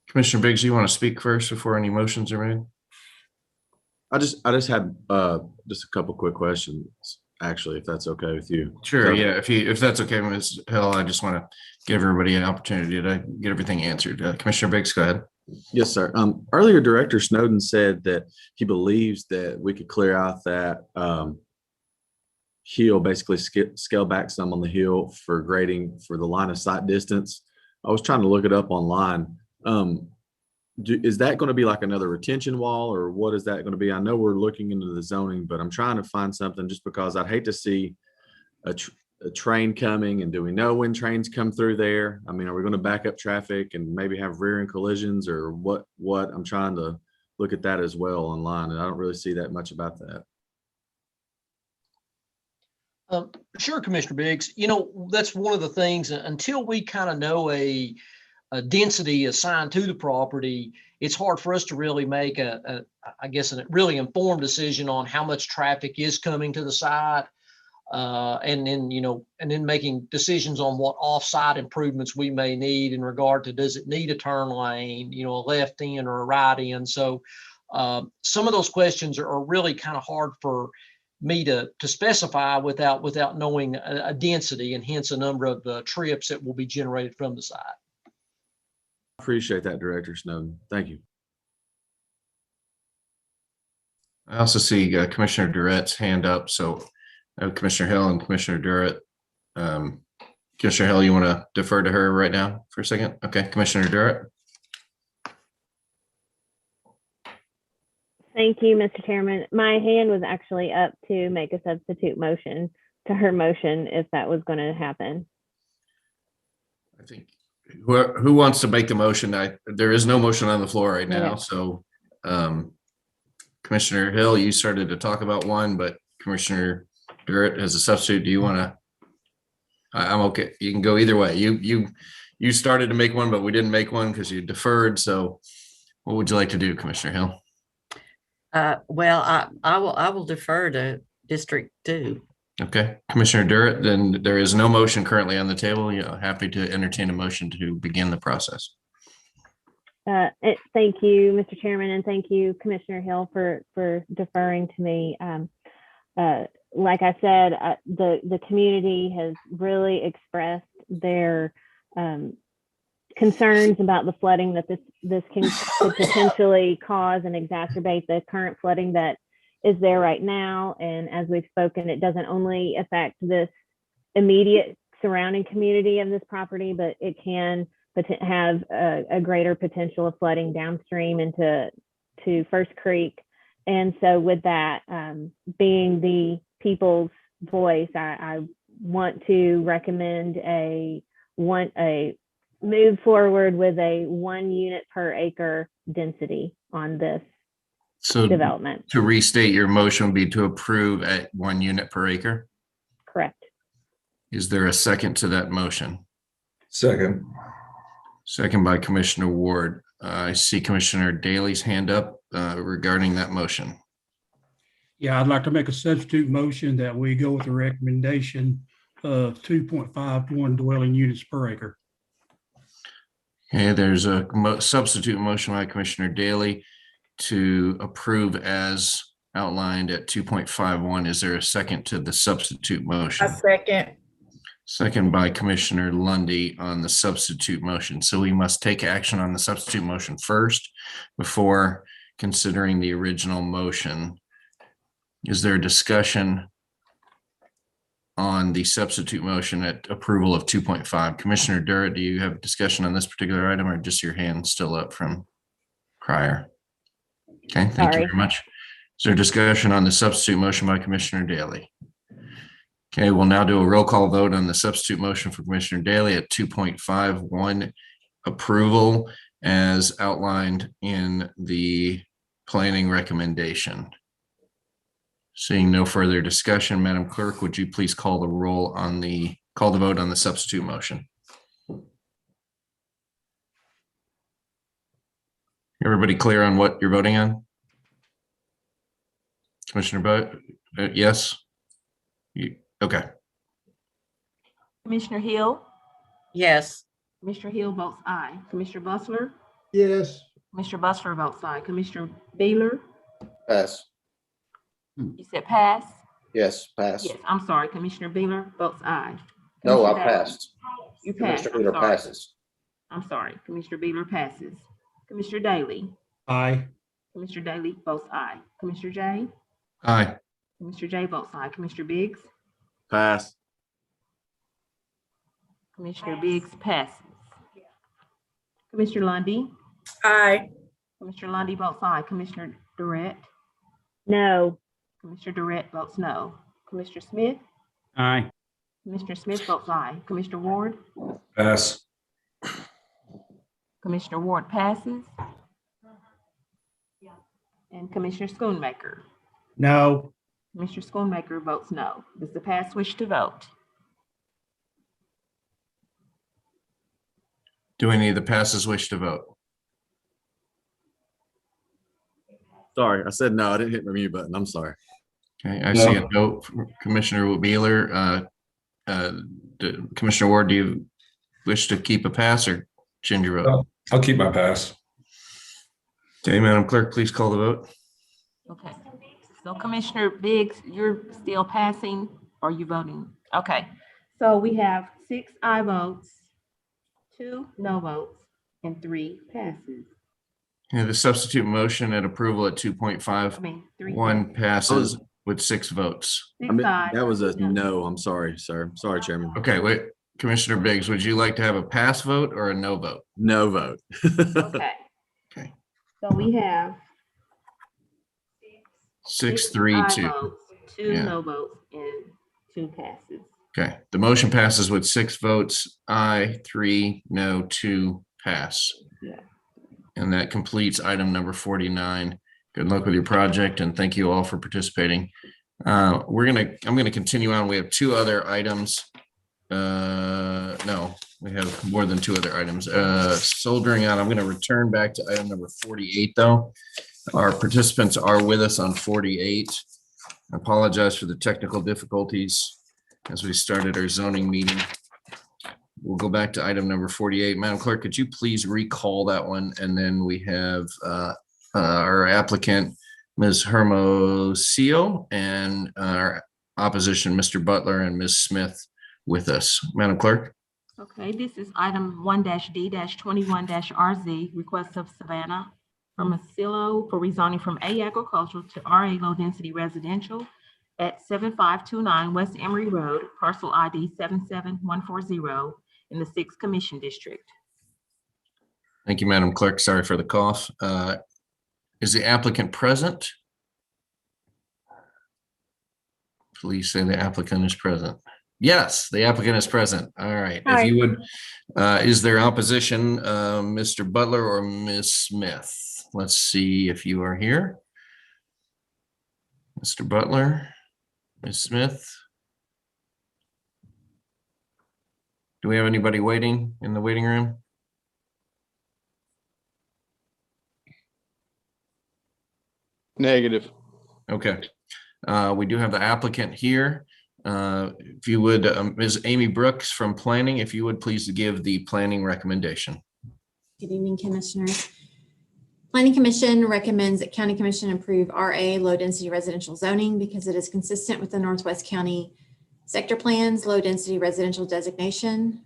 Commissioner Biggs, you want to speak first before any motions are made? I just had just a couple quick questions, actually, if that's okay with you. Sure. Yeah. If that's okay, Ms. Hill, I just want to give everybody an opportunity to get everything answered. Commissioner Biggs, go ahead. Yes, sir. Earlier, Director Snowden said that he believes that we could clear out that hill, basically scale back some on the hill for grading for the line of sight distance. I was trying to look it up online. Is that going to be like another retention wall, or what is that going to be? I know we're looking into the zoning, but I'm trying to find something just because I'd hate to see a train coming. And do we know when trains come through there? I mean, are we going to back up traffic and maybe have rear end collisions, or what? I'm trying to look at that as well online, and I don't really see that much about that. Sure, Commissioner Biggs. You know, that's one of the things, until we kind of know a density assigned to the property, it's hard for us to really make I guess, a really informed decision on how much traffic is coming to the site. And then making decisions on what off-site improvements we may need in regard to, does it need a turn lane, a left in or a right in? So some of those questions are really kind of hard for me to specify without knowing a density, and hence a number of trips that will be generated from the site. Appreciate that, Director Snowden. Thank you. I also see Commissioner Durrett's hand up. So Commissioner Hill and Commissioner Durrett. Commissioner Hill, you want to defer to her right now for a second? Okay, Commissioner Durrett. Thank you, Mr. Chairman. My hand was actually up to make a substitute motion to her motion if that was going to happen. I think who wants to make the motion? There is no motion on the floor right now. Okay. So Commissioner Hill, you started to talk about one, but Commissioner Durrett as a substitute, do you want to? I'm okay. You can go either way. You started to make one, but we didn't make one because you deferred. So what would you like to do, Commissioner Hill? Well, I will defer to District 2. Okay, Commissioner Durrett, then there is no motion currently on the table. Happy to entertain a motion to begin the process. Thank you, Mr. Chairman, and thank you, Commissioner Hill, for deferring to me. Like I said, the community has really expressed their concerns about the flooding that this could potentially cause and exacerbate the current flooding that is there right now. And as we've spoken, it doesn't only affect this immediate surrounding community of this property, but it can have a greater potential of flooding downstream into First Creek. And so with that, being the people's voice, I want to recommend move forward with a 1 unit per acre density on this development. To restate, your motion would be to approve at 1 unit per acre? Correct. Is there a second to that motion? Second. Second by Commissioner Ward. I see Commissioner Daly's hand up regarding that motion. Yeah, I'd like to make a substitute motion that we go with the recommendation of 2.51 dwelling units per acre. Okay, there's a substitute motion by Commissioner Daly to approve as outlined at 2.51. Is there a second to the substitute motion? A second. Second by Commissioner Lundy on the substitute motion. So we must take action on the substitute motion first before considering the original motion. Is there a discussion on the substitute motion at approval of 2.5? Commissioner Durrett, do you have a discussion on this particular item, or just your hand still up from prior? Okay, thank you very much. Is there discussion on the substitute motion by Commissioner Daly? Okay, we'll now do a roll call vote on the substitute motion for Commissioner Daly at 2.51 approval as outlined in the planning recommendation. Seeing no further discussion, Madam Clerk, would you please call the vote on the substitute motion? Everybody clear on what you're voting on? Commissioner Bud, yes? Okay. Commissioner Hill? Yes. Commissioner Hill votes aye. Commissioner Bustler? Yes. Commissioner Bustler votes aye. Commissioner Beeler? Pass. You said pass? Yes, pass. Yes, I'm sorry. Commissioner Beeler votes aye. No, I Commissioner Daly? passed. You passed. Commissioner Beeler passes. I'm sorry. Commissioner Beeler passes. Commissioner Daly? Aye. Commissioner Daly votes aye. Commissioner J? Aye. Commissioner J votes aye. Commissioner Biggs? Pass. Commissioner Biggs passes. Commissioner Lundy? Aye. Commissioner Lundy votes aye. Commissioner Durrett? No. Commissioner Durrett votes no. Commissioner Smith? Aye. Commissioner Smith votes aye. Commissioner Ward? Pass. Commissioner Ward passes. And Commissioner Schoonmaker? No. Commissioner Schoonmaker votes no. Does the pass wish to vote? Do any of the passes wish to vote? Sorry, I said no. I didn't hit my mute button. I'm sorry. Okay, I see a note from Commissioner Beeler. Commissioner Ward, do you wish to keep a pass or change your vote? I'll keep my pass. Okay, Madam Clerk, please call the vote. Okay. So Commissioner Biggs, you're still passing or you voting? Okay. So we have 6 aye votes, 2 no votes, and 3 passes. Yeah, the substitute motion and approval at 2.51 passes with 6 votes. That was a no. I'm sorry, sir. Sorry, Chairman. Okay, wait. Commissioner Biggs, would you like to have a pass vote or a no vote? No vote. Okay. Okay. So we have 6-3-2. votes, 2 Yeah. no votes, and 2 passes. Okay, the motion passes with 6 votes, aye, 3, no, 2, pass. Yeah. And that completes item number 49. Good luck with your project and thank you all for participating. I'm gonna continue on. We have 2 other items. No, we have more than 2 other items. Soldiering on, I'm gonna return back to item number 48 though. Our participants are with us on 48. I apologize for the technical difficulties as we started our zoning meeting. We'll go back to item number 48. Madam Clerk, could you please recall that one? And then we have our applicant, Ms. Hermosillo, and our opposition, Mr. Butler and Ms. Smith with us. Madam Clerk? Okay, this is item 1-D-21-RZ, request of Savannah Hermosillo for rezoning from A agricultural to RA low density residential at 7529 West Emory Road, parcel ID 77140 in the 6th Commission District. Thank you, Madam Clerk. Sorry for the cough. Is the applicant present? Please say the applicant is present. Yes, the applicant is present. All right. Hi. If you would, is there opposition, Mr. Butler or Ms. Smith? Let's see if you are here. Mr. Butler, Ms. Smith. Do we have anybody waiting in the waiting room? Negative. Okay. We do have the applicant here. If you would, Ms. Amy Brooks from Planning, if you would please give the planning recommendation. Good evening, Commissioners. Planning Commission recommends that County Commission approve RA low density residential zoning because it is consistent with the Northwest County sector plans, low density residential designation,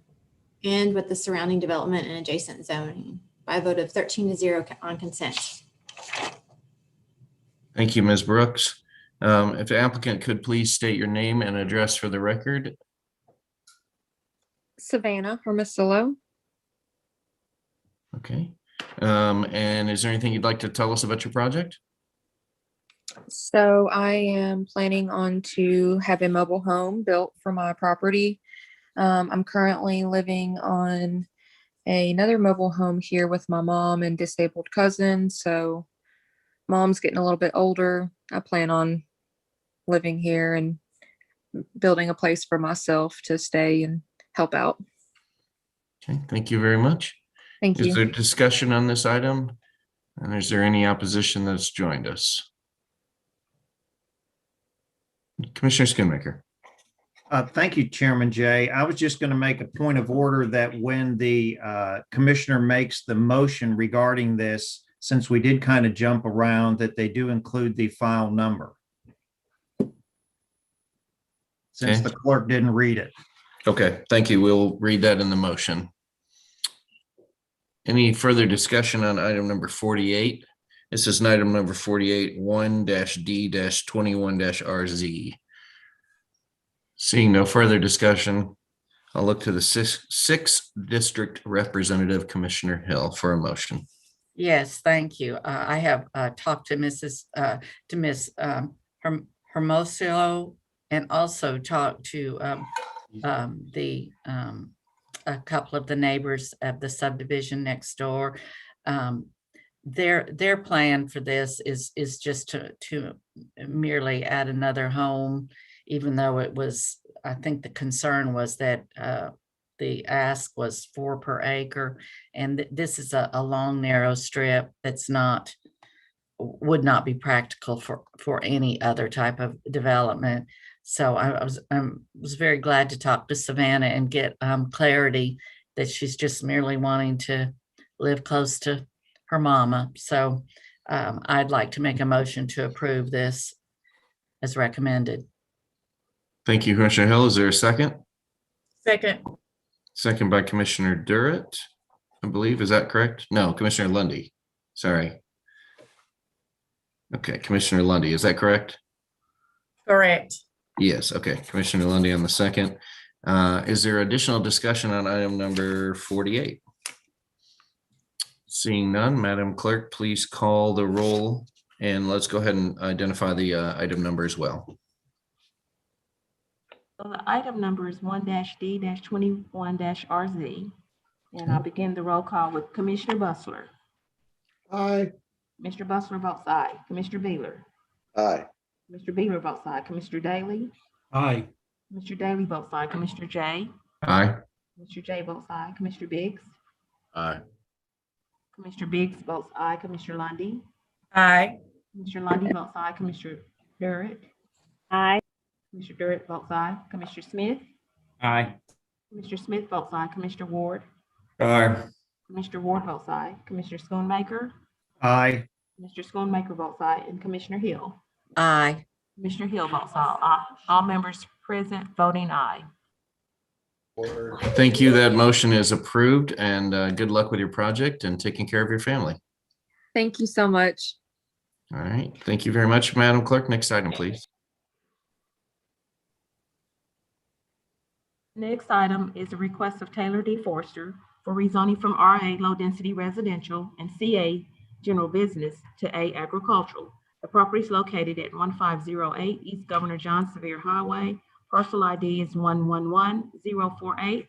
and with the surrounding development and adjacent zoning by a vote of 13-0 on consent. Thank you, Ms. Brooks. If the applicant could please state your name and address for the record. Savannah Hermosillo. Okay. And is there anything you'd like to tell us about your project? So I am planning on to have a mobile home built for my property. I'm currently living on another mobile home here with my mom and disabled cousin. So mom's getting a little bit older. I plan on living here and building a place for myself to stay and help out. Okay, thank you very much. Thank you. Is there discussion on this item? And is there any opposition that's joined us? Commissioner Schoonmaker. Thank you, Chairman Jay. I was just going to make a point of order that when the commissioner makes the motion regarding this, since we did kind of jump around, that they do include the file number. Since Okay. the clerk didn't read it. Okay, thank you. We'll read that in the motion. Any further discussion on item number 48? This is item number 48, 1-D-21-RZ. Seeing no further discussion, I'll look to the sixth district representative, Commissioner Hill, for a motion. Yes, thank you. I have talked to Ms. Hermosillo and also talked to a couple of the neighbors of the subdivision next door. their plan for this is just to merely add another home, even though it was, I think the concern was that the ask was 4 per acre, and this is a long, narrow strip that's would not be practical for any other type of development. So I was very glad to talk to Savannah and get clarity that she's just merely wanting to live close to her mama. So I'd like to make a motion to approve this as recommended. Thank you, Commissioner Hill. Is there a second? Second. Second by Commissioner Durrett, I believe. Is that correct? No, Commissioner Lundy. Sorry. Okay, Commissioner Lundy, is that correct? Correct. Yes, okay. Commissioner Lundy on the second. Is there additional discussion on item number 48? Seeing none, Madam Clerk, please call the roll and let's go ahead and identify the item number as well. So the item number is 1-D-21-RZ. And I'll begin the roll call with Commissioner Bustler. Aye. Mr. Bustler votes aye. Commissioner Beeler. Aye. Mr. Beeler votes aye. Commissioner Daly. Aye. Mr. Daly votes aye. Commissioner J. Aye. Mr. J votes aye. Commissioner Biggs. Aye. Commissioner Biggs votes aye. Commissioner Lundy. Aye. Commissioner Lundy votes aye. Commissioner Durrett. Aye. Commissioner Durrett votes aye. Commissioner Smith. Aye. Commissioner Smith votes aye. Commissioner Ward. Aye. Commissioner Ward votes aye. Commissioner Schoonmaker. Aye. Mr. Schoonmaker votes aye. And Commissioner Hill. Aye. Commissioner Hill votes aye. All members present voting aye. Thank you. That motion is approved, and good luck with your project and taking care of your family. Thank you so much. All right. Thank you very much, Madam Clerk. Next item, please. Next item is a request of Taylor D. Forster for rezoning from RA Low Density Residential and CA General Business to A Agricultural. The property is located at 1508 East Governor John Sevier Highway. Parcel ID is 111048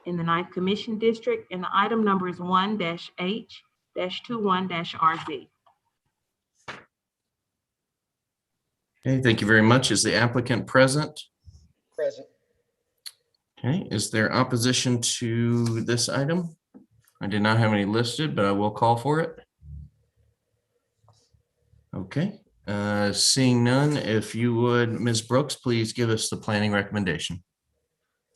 in the 9th Commission District, and the item number is 1-H-21-RZ. Okay, thank you very much. Is the applicant present? Present. Okay, is there opposition to this item? I did not have any listed, but I will call for it. Okay, seeing none, if you would, Ms. Brooks, please give us the planning recommendation.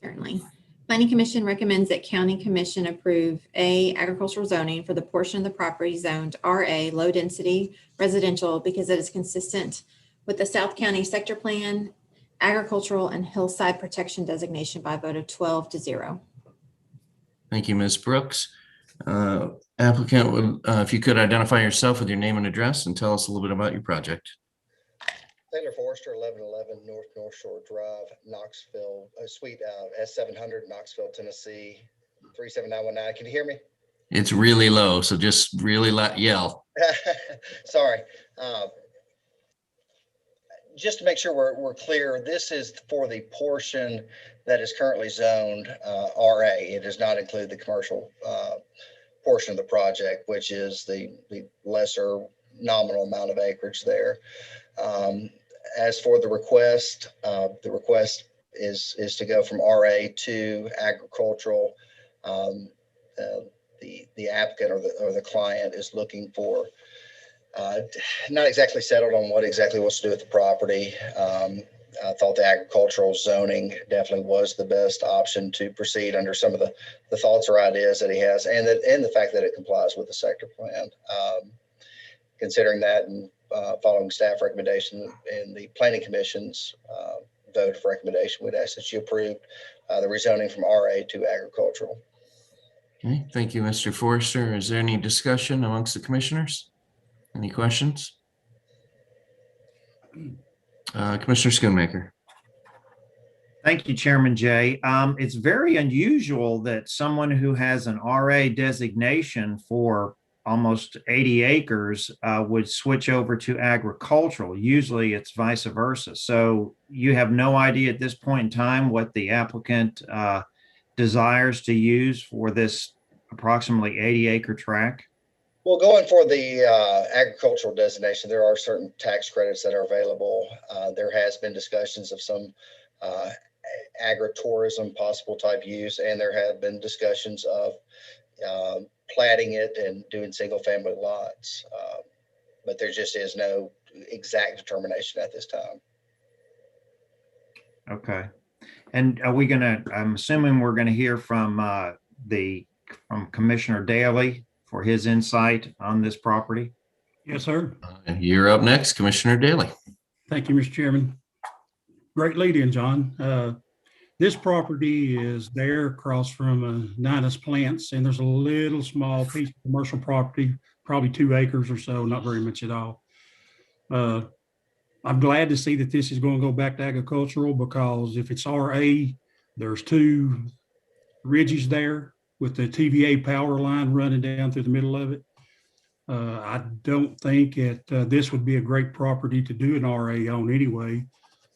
Certainly. Planning Commission recommends that County Commission approve A, agricultural zoning for the portion of the property zoned RA, low density residential, because it is consistent with the South County Sector Plan, agricultural and hillside protection designation by a vote of 12-0. Thank you, Ms. Brooks. Applicant, if you could identify yourself with your name and address and tell us a little bit about your project. Taylor Forster, 1111 North Shore Drive, Knoxville, Suite S700, Knoxville, Tennessee, 37919. Can you hear me? It's really low, so just really yell. Sorry. Just to make sure we're clear, this is for the portion that is currently zoned RA. It does not include the commercial portion of the project, which is the lesser nominal amount of acreage there. As for the request is to go from RA to agricultural. The applicant or the client is looking for not exactly settled on what exactly wants to do with the property. I thought the agricultural zoning definitely was the best option to proceed under some of the thoughts or ideas that he has, and the fact that it complies with the sector plan. Considering that and following staff recommendation and the planning commission's vote of recommendation, we'd ask that you approve the rezoning from RA to agricultural. Okay, thank you, Mr. Forster. Is there any discussion amongst the commissioners? Any questions? Commissioner Schoonmaker. Thank you, Chairman Jay. It's very unusual that someone who has an RA designation for almost 80 acres would switch over to agricultural. Usually it's vice versa. So you have no idea at this point in time what the applicant desires to use for this approximately 80 acre tract? Well, going for the agricultural designation, there are certain tax credits that are available. There has been discussions of some agritourism possible type use, and there have been discussions of platting it and doing single family lots. But there just is no exact determination at this time. Okay. And are we gonna, I'm assuming we're gonna hear from from Commissioner Daly for his insight on this property? Yes, sir. You're up next, Commissioner Daly. Thank you, Mr. Chairman. Great lead in, John. This property is there across from Nina's Plants, and there's a little small piece of commercial property, probably 2 acres or so, not very much at all. I'm glad to see that this is going to go back to agricultural, because if it's RA, there's 2 ridges there with the TVA power line running down through the middle of it. I don't think this would be a great property to do an RA on anyway,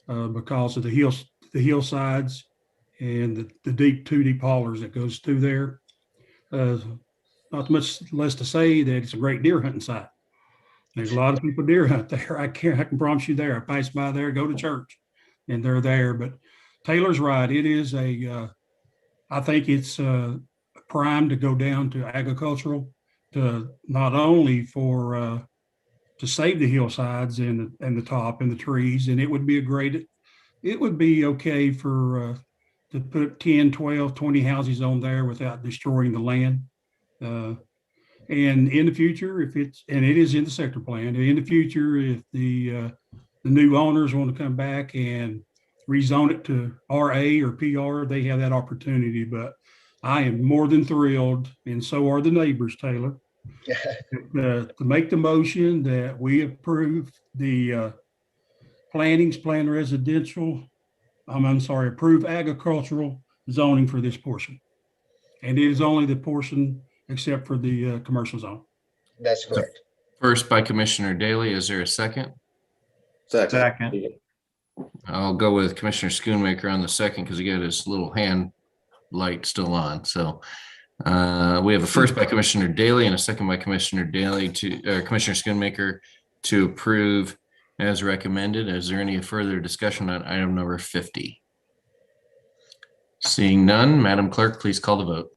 because of the hillsides and the deep 2 deep haulers that goes through there. Not much less to say that it's a great deer hunting site. There's a lot of people deer hunt there. I can promise you there. I pass by there, go to church, and they're there. But Taylor's right. It is I think it's primed to go down to agricultural, to not only for to save the hillsides and the top and the trees, and it would be okay for to put 10, 12, 20 houses on there without destroying the land. And in the future, if it is in the sector plan, in the future, if the new owners want to come back and rezone it to RA or PR, they have that opportunity. But I am more than thrilled, and so are the neighbors, Taylor, to make the motion that we approve the plan residential. I'm sorry, approve agricultural zoning for this portion. And it is only the portion except for the commercial zone. That's correct. First by Commissioner Daly. Is there a second? Second. I'll go with Commissioner Schoonmaker on the second, because he got his little hand light still on. So we have a first by Commissioner Daly and a second by Commissioner Daly Commissioner Schoonmaker to approve as recommended. Is there any further discussion on item number 50? Seeing none, Madam Clerk, please call the vote.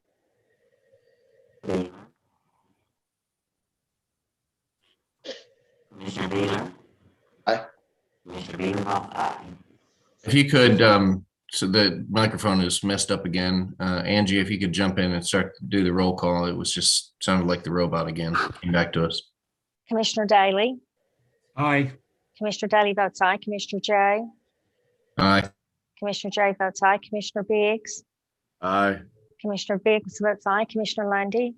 Commissioner Baylor? Aye. Commissioner Baylor votes aye. If you could, so the microphone is messed up again. Angie, if you could jump in and start to do the roll call. It was just sounded like the robot again. Came back to us. Commissioner Daly? Aye. Commissioner Daly votes aye. Commissioner Jay? Aye. Commissioner Jay votes aye. Commissioner Biggs? Aye. Commissioner Biggs votes aye. Commissioner Lundy?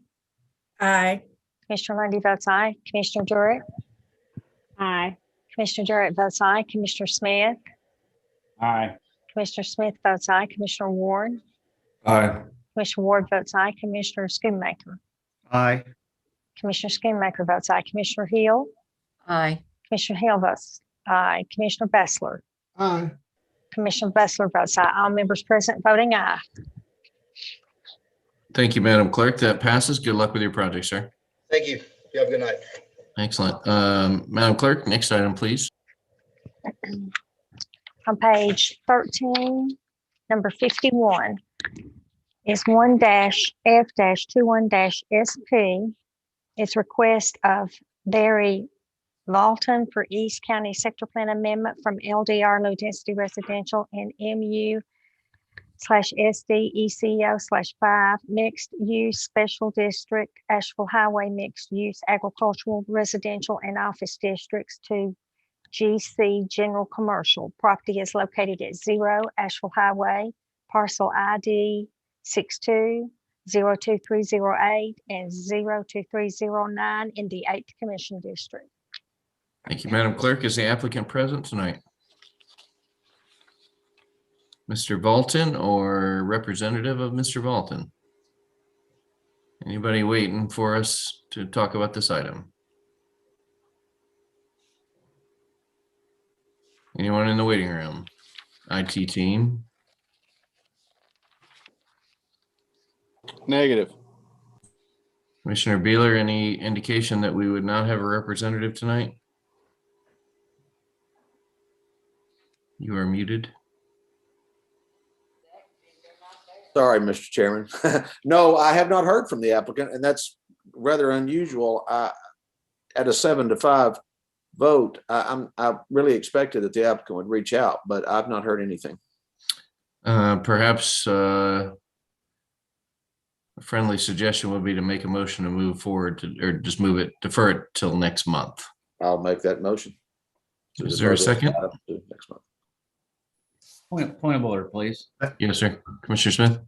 Aye. Commissioner Lundy votes aye. Commissioner Durrett? Aye. Commissioner Durrett votes aye. Commissioner Smith? Aye. Commissioner Smith votes aye. Commissioner Ward? Aye. Commissioner Ward votes aye. Commissioner Schoonmaker? Aye. Commissioner Schoonmaker votes aye. Commissioner Hill? Aye. Commissioner Hill votes aye. Commissioner Bessler? Aye. Commissioner Bessler votes aye. All members present voting aye. Thank you, Madam Clerk. That passes. Good luck with your project, sir. Thank you. You have a good night. Excellent. Madam Clerk, next item, please. On page 13, number 51 is 1-F-21-SP. It's request of Barry Lawton for East County Sector Plan Amendment from LDR Low Density Residential and MU/SD/ECO/5 Mixed Use Special District, Asheville Highway Mixed Use Agricultural Residential and Office Districts to GC General Commercial. Property is located at 0 Asheville Highway, parcel ID 62-02308 and 02309 in the 8th Commission District. Thank you, Madam Clerk. Is the applicant present tonight? Mr. Vaulton or representative of Mr. Vaulton? Anybody waiting for us to talk about this item? Anyone in the waiting room? IT team? Commissioner Beeler, any indication that we would not have a representative tonight? You are muted. Sorry, Mr. Chairman. No, I have not heard from the applicant, and that's rather unusual. At a 7-5 vote, I really expected that the applicant would reach out, but I've not heard anything. Perhaps a friendly suggestion would be to make a motion to move forward to, or just defer it till next month. I'll make that motion. Is there a second? Next month. Point of order, please. Yes, sir. Commissioner Smith?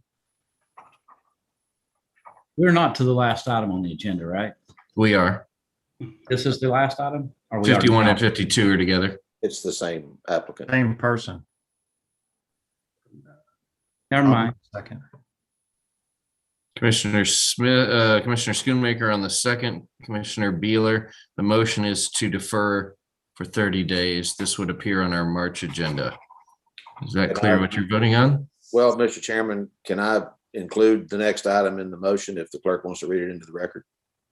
We're not to the last item on the agenda, right? We are. This is the last item? Or we 51 and already- 52 are together. It's the same applicant. Same person. Never mind. Second. Commissioner Smith, Commissioner Schoonmaker on the second, Commissioner Beeler. The motion is to defer for 30 days. This would appear on our March agenda. Is that clear what you're voting on? Well, Mr. Chairman, can I include the next item in the motion if the clerk wants to read it into the record?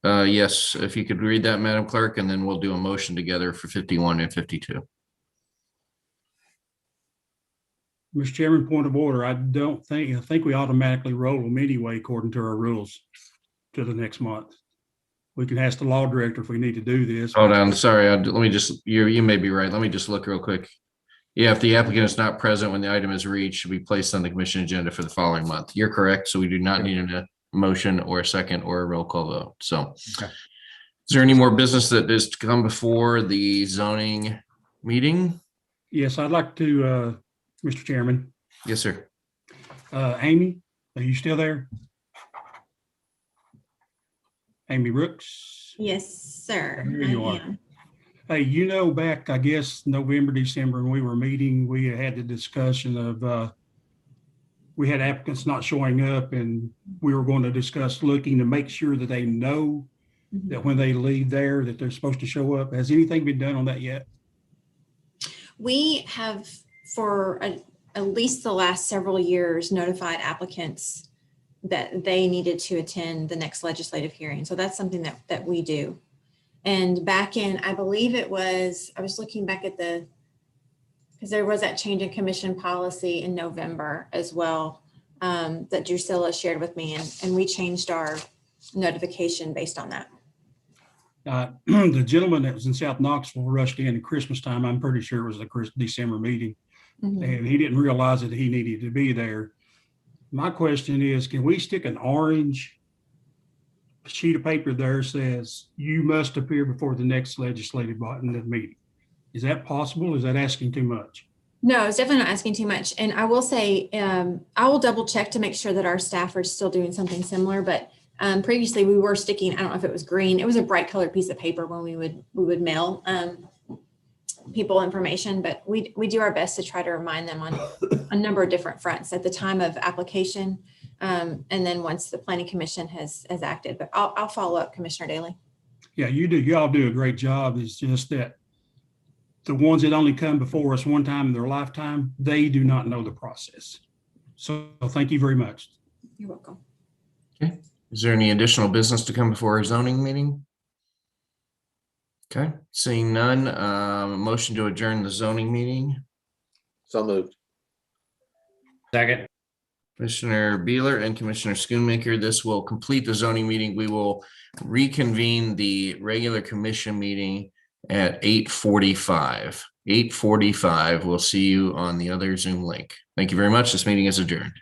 Yes, if you could read that, Madam Clerk, and then we'll do a motion together for 51 and 52. Mr. Chairman, point of order. I think we automatically roll them anyway, according to our rules, to the next month. We can ask the law director if we need to do this. Hold on, sorry, let me just, you may be right. Let me just look real quick. Yeah, if the applicant is not present when the item is reached, should be placed on the commission agenda for the following month. You're correct. So we do not need a motion or a second or a roll call vote. So Okay. Is there any more business that is to come before the zoning meeting? Yes, I'd like to, Mr. Chairman. Yes, sir. Amy, are you still there? Amy Brooks? Yes, sir. There you I are. am. Hey, back, I guess, November, December, when we were meeting, we had the discussion of, we had applicants not showing up, and we were going to discuss looking to make sure that they know that when they leave there, that they're supposed to show up. Has anything been done on that yet? We have, for at least the last several years, notified applicants that they needed to attend the next legislative hearing. So that's something that we do. And back in, I believe it was, I was looking back at because there was that change in commission policy in November as well, that Drusilla shared with me, and we changed our notification based on that. The gentleman that was in South Knoxville rushed in at Christmas time. I'm pretty sure it was the December meeting, and he didn't realize that he needed to be there. My question is, can we stick an orange sheet of paper there says you must appear before the next legislative meeting? Is that possible? Is that asking too much? No, it's definitely not asking too much. And I will say, I will double check to make sure that our staff are still doing something similar. But previously we were sticking, I don't know if it was green, it was a bright colored piece of paper when we would mail people information, but we do our best to try to remind them on a number of different fronts at the time of application. And then once the planning commission has acted, but I'll follow up, Commissioner Daly. Yeah, you do. Y'all do a great job. It's just that the ones that only come before us one time in their lifetime, they do not know the process. So thank you very much. You're welcome. Okay. Is there any additional business to come before our zoning meeting? Okay, seeing none, motion to adjourn the zoning meeting. So moved. Second. Commissioner Beeler and Commissioner Schoonmaker, this will complete the zoning meeting. We will reconvene the regular commission meeting at 8:45. 8:45. We'll see you on the other Zoom link. Thank you very much. This meeting is adjourned.